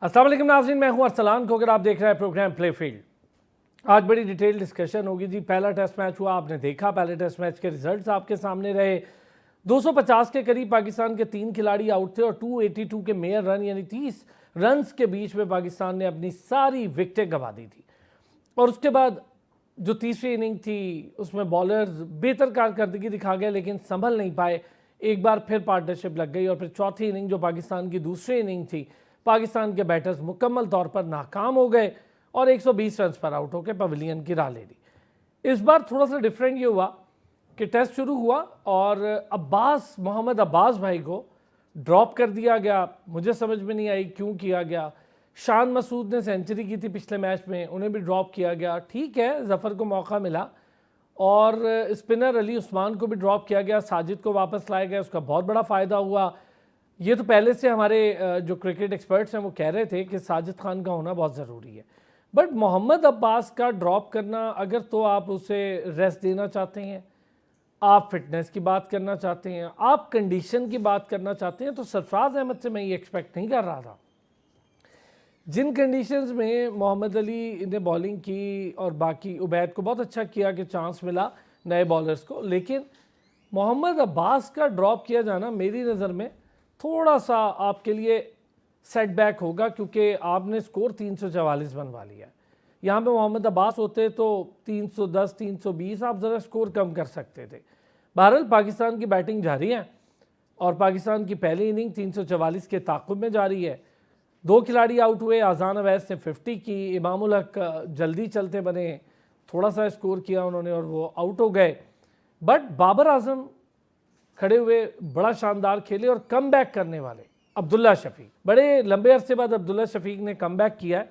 अस्सलाम वालेकुम नाज़रीन, मैं हूं अरसलान को। अगर आप देख रहे हैं प्रोग्राम प्ले फील्ड, आज बड़ी डिटेल डिस्कशन होगी जी। पहला टेस्ट मैच हुआ, आपने देखा। पहले टेस्ट मैच के रिजल्ट्स आपके सामने रहे। 250 के करीब पाकिस्तान के 3 खिलाड़ी आउट थे और 282 के मेयर रन यानी 30 रन्स के बीच में पाकिस्तान ने अपनी सारी विकेटें गंवा दी थी। और उसके बाद जो तीसरी इनिंग थी उसमें बॉलर्स बेहतर कारकर्दगी दिखा गए लेकिन संभल नहीं पाए। एक बार फिर पार्टनरशिप लग गई और फिर चौथी इनिंग जो पाकिस्तान की दूसरी इनिंग थी, पाकिस्तान के बैटर्स मुकम्मल तौर पर नाकाम हो गए और 120 रन पर आउट होकर पवेलियन की राह ले ली। इस बार थोड़ा सा डिफरेंट ये हुआ कि टेस्ट शुरू हुआ और मोहम्मद अब्बास भाई को ड्रॉप कर दिया गया। मुझे समझ में नहीं आई क्यों किया गया। शान मसूद ने सेंचुरी की थी पिछले मैच में, उन्हें भी ड्रॉप किया गया। ठीक है, जफ़र को मौका मिला और स्पिनर अली उस्मान को भी ड्रॉप किया गया। साजिद को वापस लाया गया, उसका बहुत बड़ा फ़ायदा हुआ। ये तो पहले से हमारे जो क्रिकेट एक्सपर्ट्स हैं वो कह रहे थे कि साजिद खान का होना बहुत ज़रूरी है। बट मोहम्मद अब्बास का ड्रॉप करना, अगर तो आप उसे रेस्ट देना चाहते हैं, आप फिटनेस की बात करना चाहते हैं, आप कंडीशन की बात करना चाहते हैं, तो सरफराज अहमद से मैं ये एक्सपेक्ट नहीं कर रहा था। जिन कंडीशंस में मोहम्मद अली ने बॉलिंग की और बाकी उबैद को बहुत अच्छा किया कि चांस मिला नए बॉलर्स को, लेकिन मोहम्मद अब्बास का ड्रॉप किया जाना मेरी नज़र में थोड़ा सा आपके लिए सेटबैक होगा, क्योंकि आपने स्कोर 344 बनवा लिया है। यहाँ पे मोहम्मद अब्बास होते तो 310 320 आप ज़रा स्कोर कम कर सकते थे। बहरहाल पाकिस्तान की बैटिंग जारी है और पाकिस्तान की पहली इनिंग 344 के ताक़ुब में जारी है। 2 खिलाड़ी आउट हुए। आज़ान अवैस ने 50 की, इमामुल हक जल्दी चलते बने, थोड़ा सा स्कोर किया उन्होंने और वो आउट हो गए। बट बाबर आजम खड़े हुए बड़ा शानदार खेले और कम बैक करने वाले अब्दुल्ला शफीक, बड़े लंबे अरसे बाद अब्दुल्ला शफीक ने कम बैक किया है।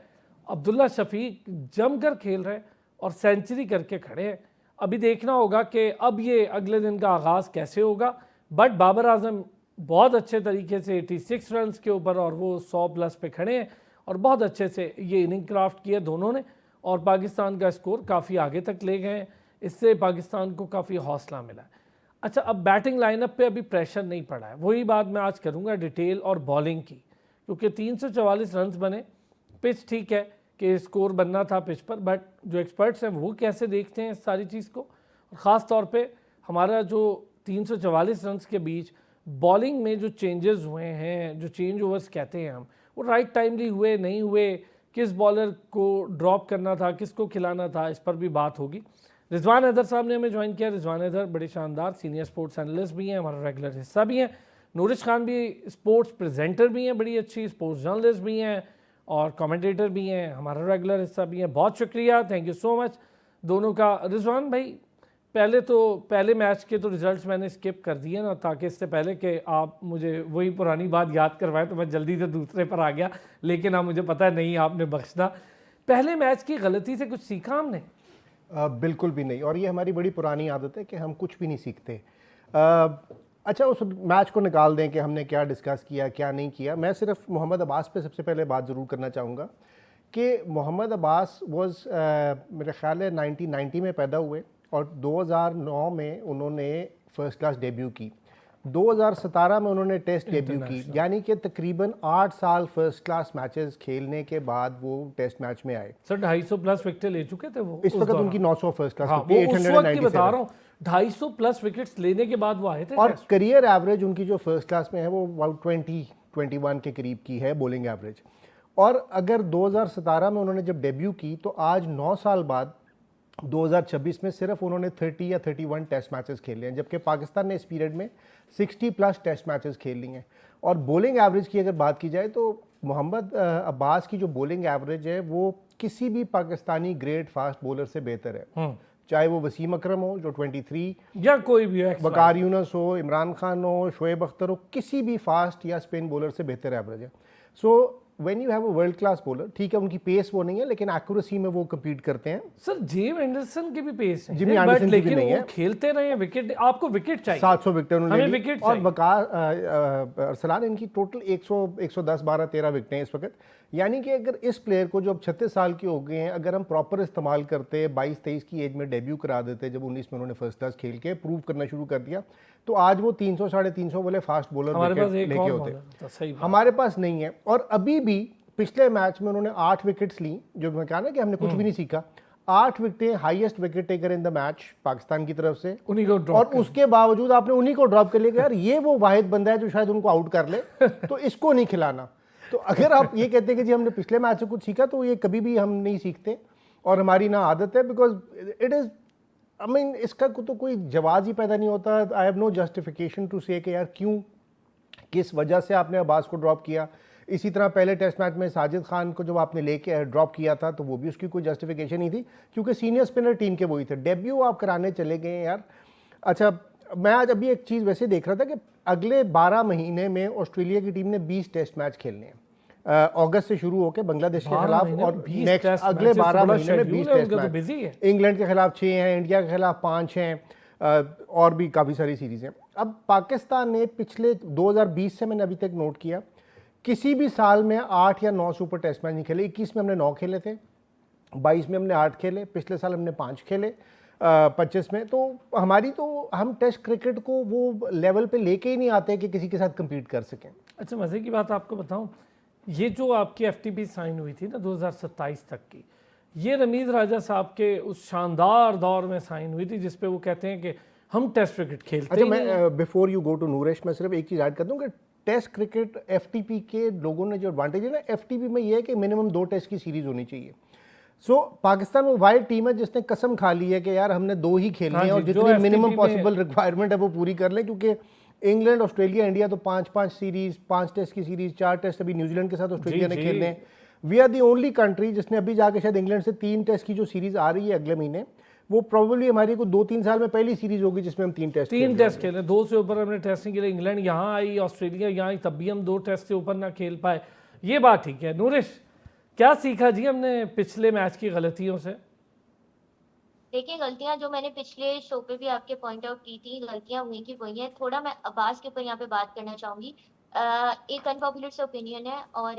अब्दुल्ला शफीक जमकर खेल रहे और सेंचुरी करके खड़े हैं। अभी देखना होगा कि अब ये अगले दिन का आगाज़ कैसे होगा। बट बाबर आजम बहुत अच्छे तरीके से 86 रन के ऊपर और वो 100 प्लस पे खड़े हैं और बहुत अच्छे से ये इनिंग क्राफ्ट किया दोनों ने और पाकिस्तान का स्कोर काफ़ी आगे तक ले गए हैं। इससे पाकिस्तान को काफ़ी हौसला मिला है। अच्छा, अब बैटिंग लाइनअप पे अभी प्रेशर नहीं पड़ा है, वही बात मैं आज करूँगा डिटेल और बॉलिंग की, क्योंकि 344 रन बने। पिच ठीक है कि स्कोर बनना था पिच पर, बट जो एक्सपर्ट्स हैं वो कैसे देखते हैं इस सारी चीज़ को, और ख़ास तौर पे हमारा जो 344 रन के बीच बॉलिंग में जो चेंजेस हुए हैं, जो चेंज ओवर्स कहते हैं हम, वो राइट टाइमली हुए नहीं हुए, किस बॉलर को ड्रॉप करना था, किसको खिलाना था, इस पर भी बात होगी। रिजवान हैदर साहब ने हमें ज्वाइन किया। रिजवान हैदर बड़े शानदार सीनियर स्पोर्ट्स एनालिस्ट भी हैं, हमारा रेगुलर हिस्सा भी हैं। नूरिश खान भी स्पोर्ट्स प्रेजेंटर भी हैं, बड़ी अच्छी स्पोर्ट्स जर्नलिस्ट भी हैं और कमेंटेटर भी हैं, हमारा रेगुलर हिस्सा भी है। बहुत शुक्रिया, थैंक यू सो मच दोनों का। रिजवान भाई, पहले मैच के तो रिजल्ट्स मैंने स्किप कर दिए ना, ताकि इससे पहले कि आप मुझे वही पुरानी बात याद करवाएं तो मैं जल्दी से दूसरे पर आ गया, लेकिन अब मुझे पता है नहीं, आपने बख्शना। पहले मैच की गलती से कुछ सीखा हमने? बिल्कुल भी नहीं, और ये हमारी बड़ी पुरानी आदत है कि हम कुछ भी नहीं सीखते। अच्छा, उस मैच को निकाल दें कि हमने क्या डिस्कस किया क्या नहीं किया। मैं सिर्फ मोहम्मद अब्बास पे सबसे पहले बात ज़रूर करना चाहूँगा कि मोहम्मद अब्बास मेरे ख्याल है 1990 में पैदा हुए और 2009 में उन्होंने फ़र्स्ट क्लास डेब्यू की। 2017 में उन्होंने टेस्ट डेब्यू की, यानी कि तकरीबन 8 साल फर्स्ट क्लास मैचेस खेलने के बाद वो टेस्ट मैच में आए। सर 250 प्लस विकेट ले चुके थे वो इस वक्त उनकी 900 फर्स्ट क्लास, हाँ, वो उस वक्त की बता रहा हूँ, 250 प्लस विकेट्स लेने के बाद वो आए थे। और करियर एवरेज उनकी जो फर्स्ट क्लास में है वो अबाउट 20-21 के करीब की है बॉलिंग एवरेज। और अगर 2017 में उन्होंने जब डेब्यू की तो आज 9 साल बाद 2026 में सिर्फ उन्होंने 30 या 31 टेस्ट मैचेस खेले हैं, जबकि पाकिस्तान ने इस पीरियड में 60 प्लस टेस्ट मैचेस खेल लिए हैं। और बॉलिंग एवरेज की अगर बात की जाए तो मोहम्मद अब्बास की जो बॉलिंग एवरेज है वो किसी भी पाकिस्तानी ग्रेट फास्ट बॉलर से बेहतर है, चाहे वो वसीम अकरम हो जो 23 या कोई भी हो, वकार यूनुस हो, इमरान खान हो, शोएब अख्तर हो, किसी भी फास्ट या स्पिन बॉलर से बेहतर एवरेज है। So when you have a world class bowler, ठीक है उनकी पेस वो नहीं है लेकिन एक्यूरेसी में वो कम्पीट करते हैं। सर जेम एंडरसन के भी पेस है, जिमी एंडरसन की भी नहीं है। खेलते रहे विकेट, आपको विकेट चाहिए, 700 विकेट उन्होंने विकेट और वकार अरसलान इनकी टोटल 110 12 13 विकेटें इस वक्त। यानी कि अगर इस प्लेयर को जो अब 36 साल के हो गए हैं, अगर हम प्रॉपर इस्तेमाल करते 22-23 की एज में डेब्यू करा देते, जब 19 में उन्होंने फर्स्ट क्लास खेल के प्रूव करना शुरू कर दिया, तो आज वो 300 350 वाले फास्ट बॉलर लेके होते। हमारे पास नहीं है और अभी भी पिछले मैच में उन्होंने 8 विकेट्स ली, जो मैं कहा ना कि हमने कुछ भी नहीं सीखा। 8 विकेटें, highest wicket taker in the match Pakistan की तरफ से, उन्हीं को ड्रॉप और उसके बावजूद आपने उन्हीं को ड्रॉप कर लिया। यार ये वो वाहिद बंदा है जो शायद उनको आउट कर ले, तो इसको नहीं खिलाना। तो अगर आप ये कहते हैं कि जी हमने पिछले मैच से कुछ सीखा, तो ये कभी भी हम नहीं सीखते और हमारी ना आदत है, because it is, I mean, इसका तो कोई जवाब ही पैदा नहीं होता। I have no justification to say कि यार क्यों, किस वजह से आपने अब्बास को ड्रॉप किया। इसी तरह पहले टेस्ट मैच में साजिद खान को जब आपने लेके ड्रॉप किया था, तो वो भी उसकी कोई जस्टिफिकेशन नहीं थी, क्योंकि सीनियर स्पिनर टीम के वही थे। डेब्यू आप कराने चले गए यार। अच्छा, मैं आज अभी एक चीज़ वैसे देख रहा था कि अगले 12 महीने में ऑस्ट्रेलिया की टीम ने 20 टेस्ट मैच खेलने हैं, अगस्त से शुरू होकर बांग्लादेश के खिलाफ, और नेक्स्ट अगले 12 महीने में 20 टेस्ट मैच। इंग्लैंड के खिलाफ 6 हैं, इंडिया के खिलाफ 5 हैं, और भी काफ़ी सारी सीरीज़ हैं। अब पाकिस्तान ने पिछले 2020 से मैंने अभी तक नोट किया, किसी भी साल में 8 या 9 सुपर टेस्ट मैच नहीं खेले। 21 में हमने 9 खेले थे, 22 में हमने 8 खेले, पिछले साल हमने 5 खेले, 25 में। तो हमारी, तो हम टेस्ट क्रिकेट को वो लेवल पे लेके ही नहीं आते कि किसी के साथ कम्पीट कर सकें। अच्छा, मज़े की बात आपको बताऊं, ये जो आपकी FTP साइन हुई थी ना 2027 तक की, ये रमीज़ राजा साहब के उस शानदार दौर में साइन हुई थी जिसपे वो कहते हैं कि हम टेस्ट क्रिकेट खेलते अच्छा, ही नहीं। मैं बिफोर यू गो टू नूरेश, मैं सिर्फ एक चीज़ ऐड कर दूं कि टेस्ट क्रिकेट FTP के लोगों ने जो एडवांटेज है ना, FTP में ये है कि मिनिमम 2 टेस्ट की सीरीज होनी चाहिए। सो पाकिस्तान वो वाइड टीम है जिसने कसम खा ली है कि यार हमने 2 ही खेलने हैं, हाँ और जी, जो जितनी FTP मिनिमम में- पॉसिबल रिक्वायरमेंट है वो पूरी कर लें, क्योंकि इंग्लैंड, ऑस्ट्रेलिया, इंडिया तो 5-5 सीरीज, 5 टेस्ट की सीरीज, 4 टेस्ट अभी न्यूजीलैंड के साथ ऑस्ट्रेलिया ने जी। खेलने हैं। We are the only country जिसने अभी जाके शायद इंग्लैंड से 3 टेस्ट की जो सीरीज आ रही है अगले महीने, वो प्रोबेबली हमारी को 2-3 साल में पहली सीरीज होगी जिसमें हम 3 टेस्ट खेले। 2 से ऊपर हमने टेस्ट नहीं खेले। इंग्लैंड यहाँ आई, ऑस्ट्रेलिया यहाँ आई, तब भी हम 2 टेस्ट से ऊपर ना खेल पाए। ये बात ठीक है। नूरिश, क्या सीखा जी हमने पिछले मैच की गलतियों से? देखिए, गलतियां जो मैंने पिछले शो पे भी आपके पॉइंट आउट की थी, गलतियां वही की वही हैं। थोड़ा मैं अब्बास के ऊपर यहाँ पे बात करना चाहूंगी। एक अनपॉपुलर से ओपिनियन है, और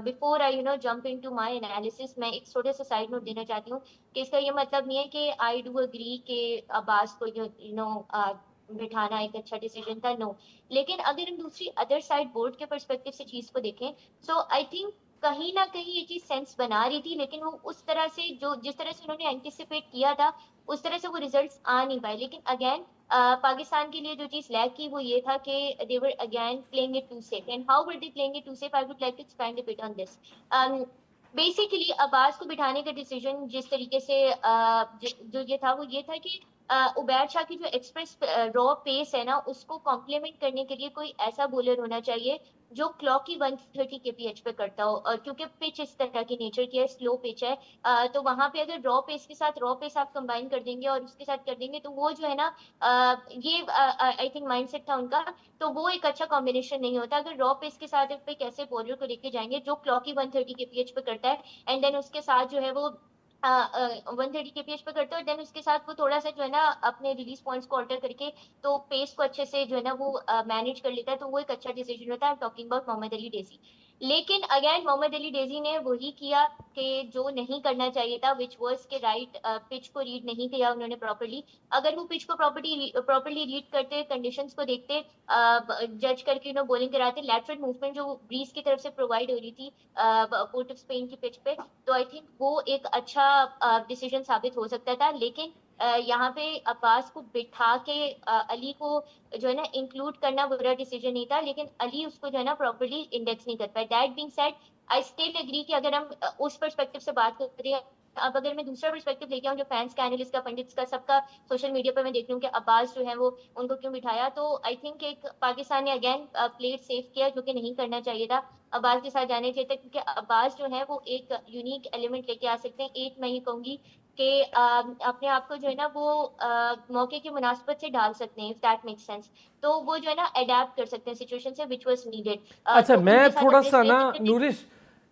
before I jump into my analysis, मैं एक छोटे से साइड नोट देना चाहती हूँ कि इसका ये मतलब नहीं है कि आई डू अग्री कि अब्बास को बिठाना एक अच्छा डिसीजन था, नो। लेकिन अगर हम दूसरी अदर साइड बोर्ड के पर्सपेक्टिव से चीज को देखें, सो आई थिंक कहीं ना कहीं ये चीज सेंस बना रही थी, लेकिन वो उस तरह से, जो जिस तरह से उन्होंने एंटिसिपेट किया था, उस तरह से वो रिजल्ट्स आ नहीं पाए। लेकिन अगेन पाकिस्तान के लिए जो चीज लैक की वो ये था कि they were again playing it too safe. And how were they playing it too safe? I would like to expand a bit on this. Basically Abbas को बिठाने का डिसीजन जिस तरीके से जो ये था, वो ये था कि उबैर शाह की जो एक्सप्रेस रॉ पेस है ना, उसको कॉम्प्लीमेंट करने के लिए कोई ऐसा बॉलर होना चाहिए जो क्लॉक की 130 kph पे करता हो, क्योंकि पिच इस तरह की नेचर की है, स्लो पिच है। तो वहां पे अगर रॉ पेस के साथ रॉ पेस आप कंबाइन कर देंगे और उसके साथ कर देंगे, तो वो जो है ना, ये आई थिंक माइंडसेट था उनका, तो वो एक अच्छा कॉम्बिनेशन नहीं होता। अगर रॉ पेस के साथ पे कैसे बॉलर को लेके जाएंगे जो क्लॉक की 130 kph पे करता है, एंड देन उसके साथ जो है वो 130 kph पे करते हैं, और देन उसके साथ वो थोड़ा सा जो है ना अपने रिलीज पॉइंट्स को ऑल्टर करके तो पेस को अच्छे से जो है ना वो मैनेज कर लेता है, तो वो एक अच्छा डिसीजन होता है। टॉकिंग अबाउट मोहम्मद अली डेजी। लेकिन अगेन मोहम्मद अली डेजी ने वही किया कि जो नहीं करना चाहिए था, विच वाज के राइट पिच को रीड नहीं किया उन्होंने प्रॉपर्ली। अगर वो पिच को प्रॉपर्ली रीड करते, कंडीशंस को देखते, जज करके बॉलिंग कराते, लैटरल मूवमेंट जो ब्रीज की तरफ से प्रोवाइड हो रही थी पोर्ट ऑफ स्पेन की पिच पे, तो आई थिंक वो एक अच्छा डिसीजन साबित हो सकता था। लेकिन यहाँ पे अब्बास को बिठा के अली को जो है ना इंक्लूड करना बुरा डिसीजन नहीं था, लेकिन अली उसको जो है ना प्रॉपर्ली इंडेक्स नहीं कर पाए। That being said, I still agree कि अगर हम उस पर्सपेक्टिव से बात करें, अब अगर मैं दूसरा पर्सपेक्टिव लेके आऊँ, जो फैंस का, एनालिस्ट का, पंडित्स का, सबका सोशल मीडिया पर मैं देख रही हूँ कि अब्बास जो है वो उनको क्यों बिठाया, तो आई थिंक एक पाकिस्तान ने अगेन प्लेड सेफ किया, जो कि नहीं करना चाहिए था। अब्बास के साथ जाने चाहिए था, क्योंकि अब्बास जो है वो एक यूनिक एलिमेंट लेके आ सकते हैं। एक मैं ये कहूंगी कि अपने आप को जो है ना वो मौके की मुनासबत से डाल सकते हैं, इफ दैट मेक्स सेंस। तो वो जो है ना अडेप्ट कर सकते हैं सिचुएशन से, विच वाज नीडेड। अच्छा, तो मैं उनके साथ थोड़ा अपने सा ना safe- nourish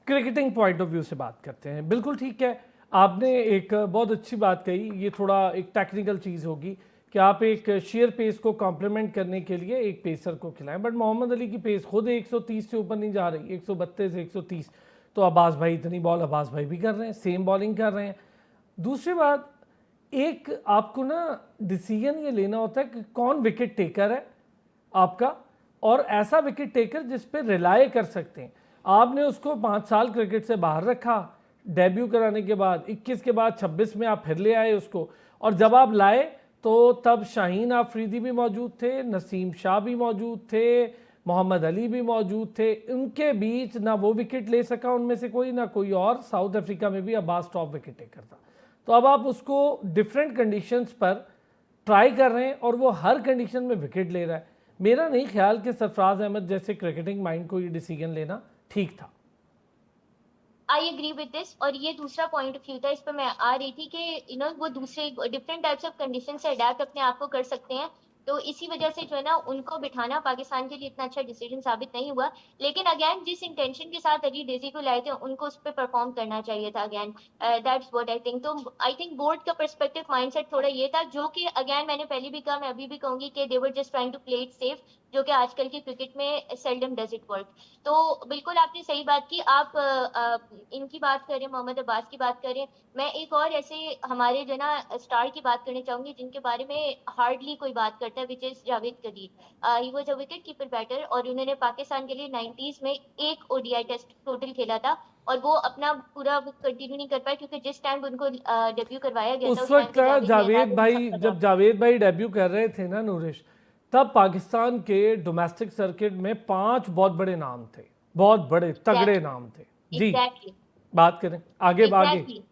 cricketing point of view से बात करते हैं। बिल्कुल ठीक है, आपने एक बहुत अच्छी बात कही। ये थोड़ा एक टेक्निकल चीज़ होगी कि आप एक शेयर पेस को कॉम्प्लीमेंट करने के लिए एक पेसर को खिलाएं, बट मोहम्मद अली की पेस खुद 130 से ऊपर नहीं जा रही, 132 130। तो अब्बास भाई इतनी बॉल अब्बास भाई भी कर रहे हैं, सेम बॉलिंग कर रहे हैं। दूसरी बात, एक आपको ना डिसीजन ये लेना होता है कि कौन विकेट टेकर है आपका, और ऐसा विकेट टेकर जिस पे रिलाय कर सकते हैं। आपने उसको 5 साल क्रिकेट से बाहर रखा, डेब्यू कराने के बाद 21 के बाद 26 में आप फिर ले आए उसको, और जब आप लाए तो तब शाहीन आफरीदी भी मौजूद थे, नसीम शाह भी मौजूद थे, मोहम्मद अली भी मौजूद थे। उनके बीच ना वो विकेट ले सका उनमें से कोई, ना कोई और। साउथ अफ्रीका में भी अब्बास टॉप विकेट टेकर था। तो अब आप उसको डिफरेंट कंडीशंस पर ट्राई कर रहे हैं और वो हर कंडीशन में विकेट ले रहा है। मेरा नहीं ख्याल कि सरफराज अहमद जैसे क्रिकेटिंग माइंड को ये डिसीजन लेना ठीक था। I agree with this. और ये दूसरा पॉइंट ऑफ व्यू था, इस पर मैं आ रही थी कि वो दूसरे डिफरेंट टाइप्स ऑफ कंडीशन से अडेप्ट अपने आप को कर सकते हैं। तो इसी वजह से जो है ना, उनको बिठाना पाकिस्तान के लिए इतना अच्छा डिसीजन साबित नहीं हुआ। लेकिन अगेन जिस इंटेंशन के साथ अली डेजी को लाए थे, उनको उस पर परफॉर्म करना चाहिए था। Again that's what I think. तो आई थिंक बोर्ड का पर्सपेक्टिव माइंडसेट थोड़ा ये था, जो कि अगेन मैंने पहले भी कहा, मैं अभी भी कहूंगी कि they were just trying to play it safe, जो कि आजकल के क्रिकेट में सेल्डम डज इट वर्क। तो बिल्कुल आपने सही बात की। आप इनकी बात करें, मोहम्मद अब्बास की बात करें, मैं एक और ऐसे हमारे जो ना स्टार की बात करना चाहूंगी जिनके बारे में हार्डली कोई बात करता है, which is Javed Qadir. He was a wicket keeper batter और उन्होंने पाकिस्तान के लिए 90s में एक ओडीआई टेस्ट टोटल खेला था, और वो अपना पूरा कंटिन्यू नहीं कर पाए क्योंकि जिस टाइम उनको डेब्यू करवाया गया था उस वक्त टाइम जावेद भाई, जब जावेद भाई डेब्यू कर रहे थे ना नूरिश, तब पाकिस्तान के डोमेस्टिक सर्किट में 5 बहुत बड़े नाम थे, बहुत बड़े तगड़े नाम थे जी। एग्जैक्टली बात करें आगे आगे।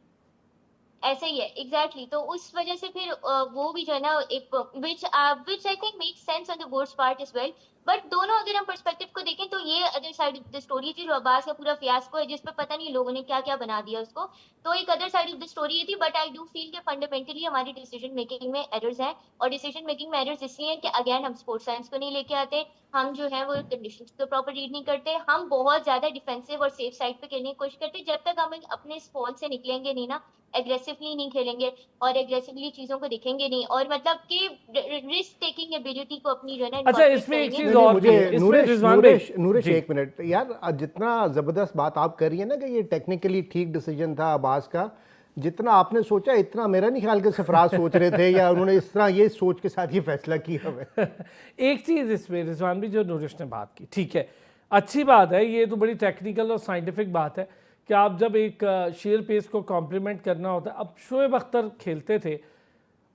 ऐसे ही है एग्जैक्टली। तो उस वजह से फिर वो भी जो है ना एक which I think make sense on the boards part as well. But दोनों अगर हम पर्सपेक्टिव को देखें तो ये other side of the story थी, जो अब्बास का पूरा फियास्को है जिस पे पता नहीं लोगों ने क्या क्या बना दिया उसको। तो एक other side of the story ये थी। बट आई डू फील कि फंडामेंटली हमारी डिसीजन मेकिंग में एरर्स हैं, और डिसीजन मेकिंग में एरर्स इसलिए हैं कि अगेन हम स्पोर्ट्स साइंस को नहीं लेके आते, हम जो है वो कंडीशंस को प्रॉपर रीड नहीं करते, हम बहुत ज्यादा डिफेंसिव और सेफ साइड पे खेलने की कोशिश करते। जब तक हम अपने फॉल से निकलेंगे नहीं ना, एग्रेसिवली नहीं खेलेंगे और एग्रेसिवली चीजों को देखेंगे नहीं, और मतलब कि रिस्क टेकिंग एबिलिटी को अपनी जो है ना अच्छा, incorporate इसमें एक करेंगे। चीज और मुझे इसमें नूरिश रिजवान भाई नूरिश नूरिश जी। एक मिनट यार, जितना ज़बरदस्त बात आप कर रही है ना कि ये टेक्निकली ठीक डिसीजन था अब्बास का, जितना आपने सोचा इतना मेरा नहीं ख्याल कि सरफराज सोच रहे थे या उन्होंने इस तरह ये सोच के साथ ये फैसला किया हुआ है। एक चीज़ इसमें रिजवान भी, जो नूरिश ने बात की, ठीक है, अच्छी बात है, ये तो बड़ी टेक्निकल और साइंटिफिक बात है कि आप जब एक शेर पेस को कॉम्प्लीमेंट करना होता है। अब शोएब अख्तर खेलते थे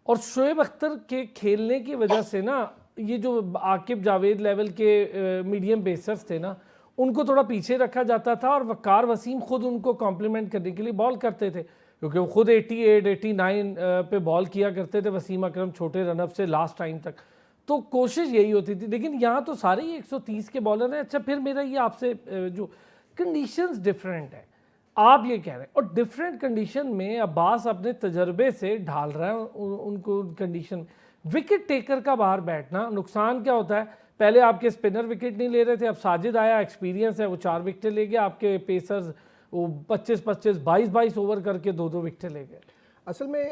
और शोएब अख्तर के खेलने की वजह से ना, ये जो आकिब जावेद लेवल के मीडियम पेसर्स थे ना, उनको थोड़ा पीछे रखा जाता था और वकार वसीम खुद उनको कॉम्प्लीमेंट करने के लिए बॉल करते थे, क्योंकि वो खुद 88 89 पे बॉल किया करते थे वसीम अकरम छोटे रनअप से लास्ट टाइम तक। तो कोशिश यही होती थी, लेकिन यहाँ तो सारे ही 130 के बॉलर हैं। अच्छा, फिर मेरा ये आपसे जो कंडीशंस डिफरेंट है, आप ये कह रहे हैं, और डिफरेंट कंडीशन में अब्बास अपने तजर्बे से ढाल रहा है उनको कंडीशन। विकेट टेकर का बाहर बैठना नुकसान क्या होता है? पहले आपके स्पिनर विकेट नहीं ले रहे थे, अब साजिद आया, एक्सपीरियंस है, वो 4 विकेटें ले गया। आपके पेसर्स वो 25-25 22-22 ओवर करके 2-2 विकेटें ले गए। असल में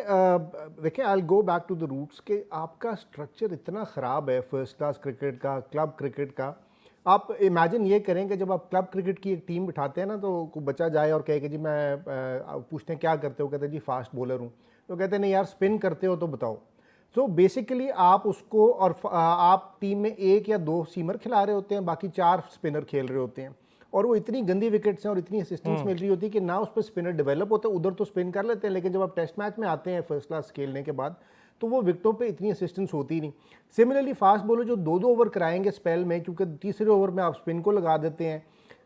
देखिए, I will go back to the roots के आपका स्ट्रक्चर इतना ख़राब है फर्स्ट क्लास क्रिकेट का, क्लब क्रिकेट का। आप इमेजिन ये करें कि जब आप क्लब क्रिकेट की एक टीम बिठाते हैं ना, तो कोई बच्चा जाए और कहे कि जी मैं पूछते हैं क्या करते हो, कहते हैं जी फास्ट बॉलर हूँ, तो कहते हैं नहीं यार स्पिन करते हो तो बताओ। सो बेसिकली आप उसको, और आप टीम में 1 या 2 सीमर खिला रहे होते हैं, बाकी 4 स्पिनर खेल रहे होते हैं, और वो इतनी गंदी विकेट्स हैं और इतनी असिस्टेंस मिल रही होती है कि ना उस पर स्पिनर डेवलप होते हैं। उधर तो स्पिन कर लेते हैं, लेकिन जब आप टेस्ट मैच में आते हैं फर्स्ट क्लास खेलने के बाद, तो वो विकेटों पे इतनी असिस्टेंस होती ही नहीं। सिमिलरली फास्ट बॉलर जो 2-2 ओवर कराएंगे स्पेल में, क्योंकि तीसरे ओवर में आप स्पिन को लगा देते हैं,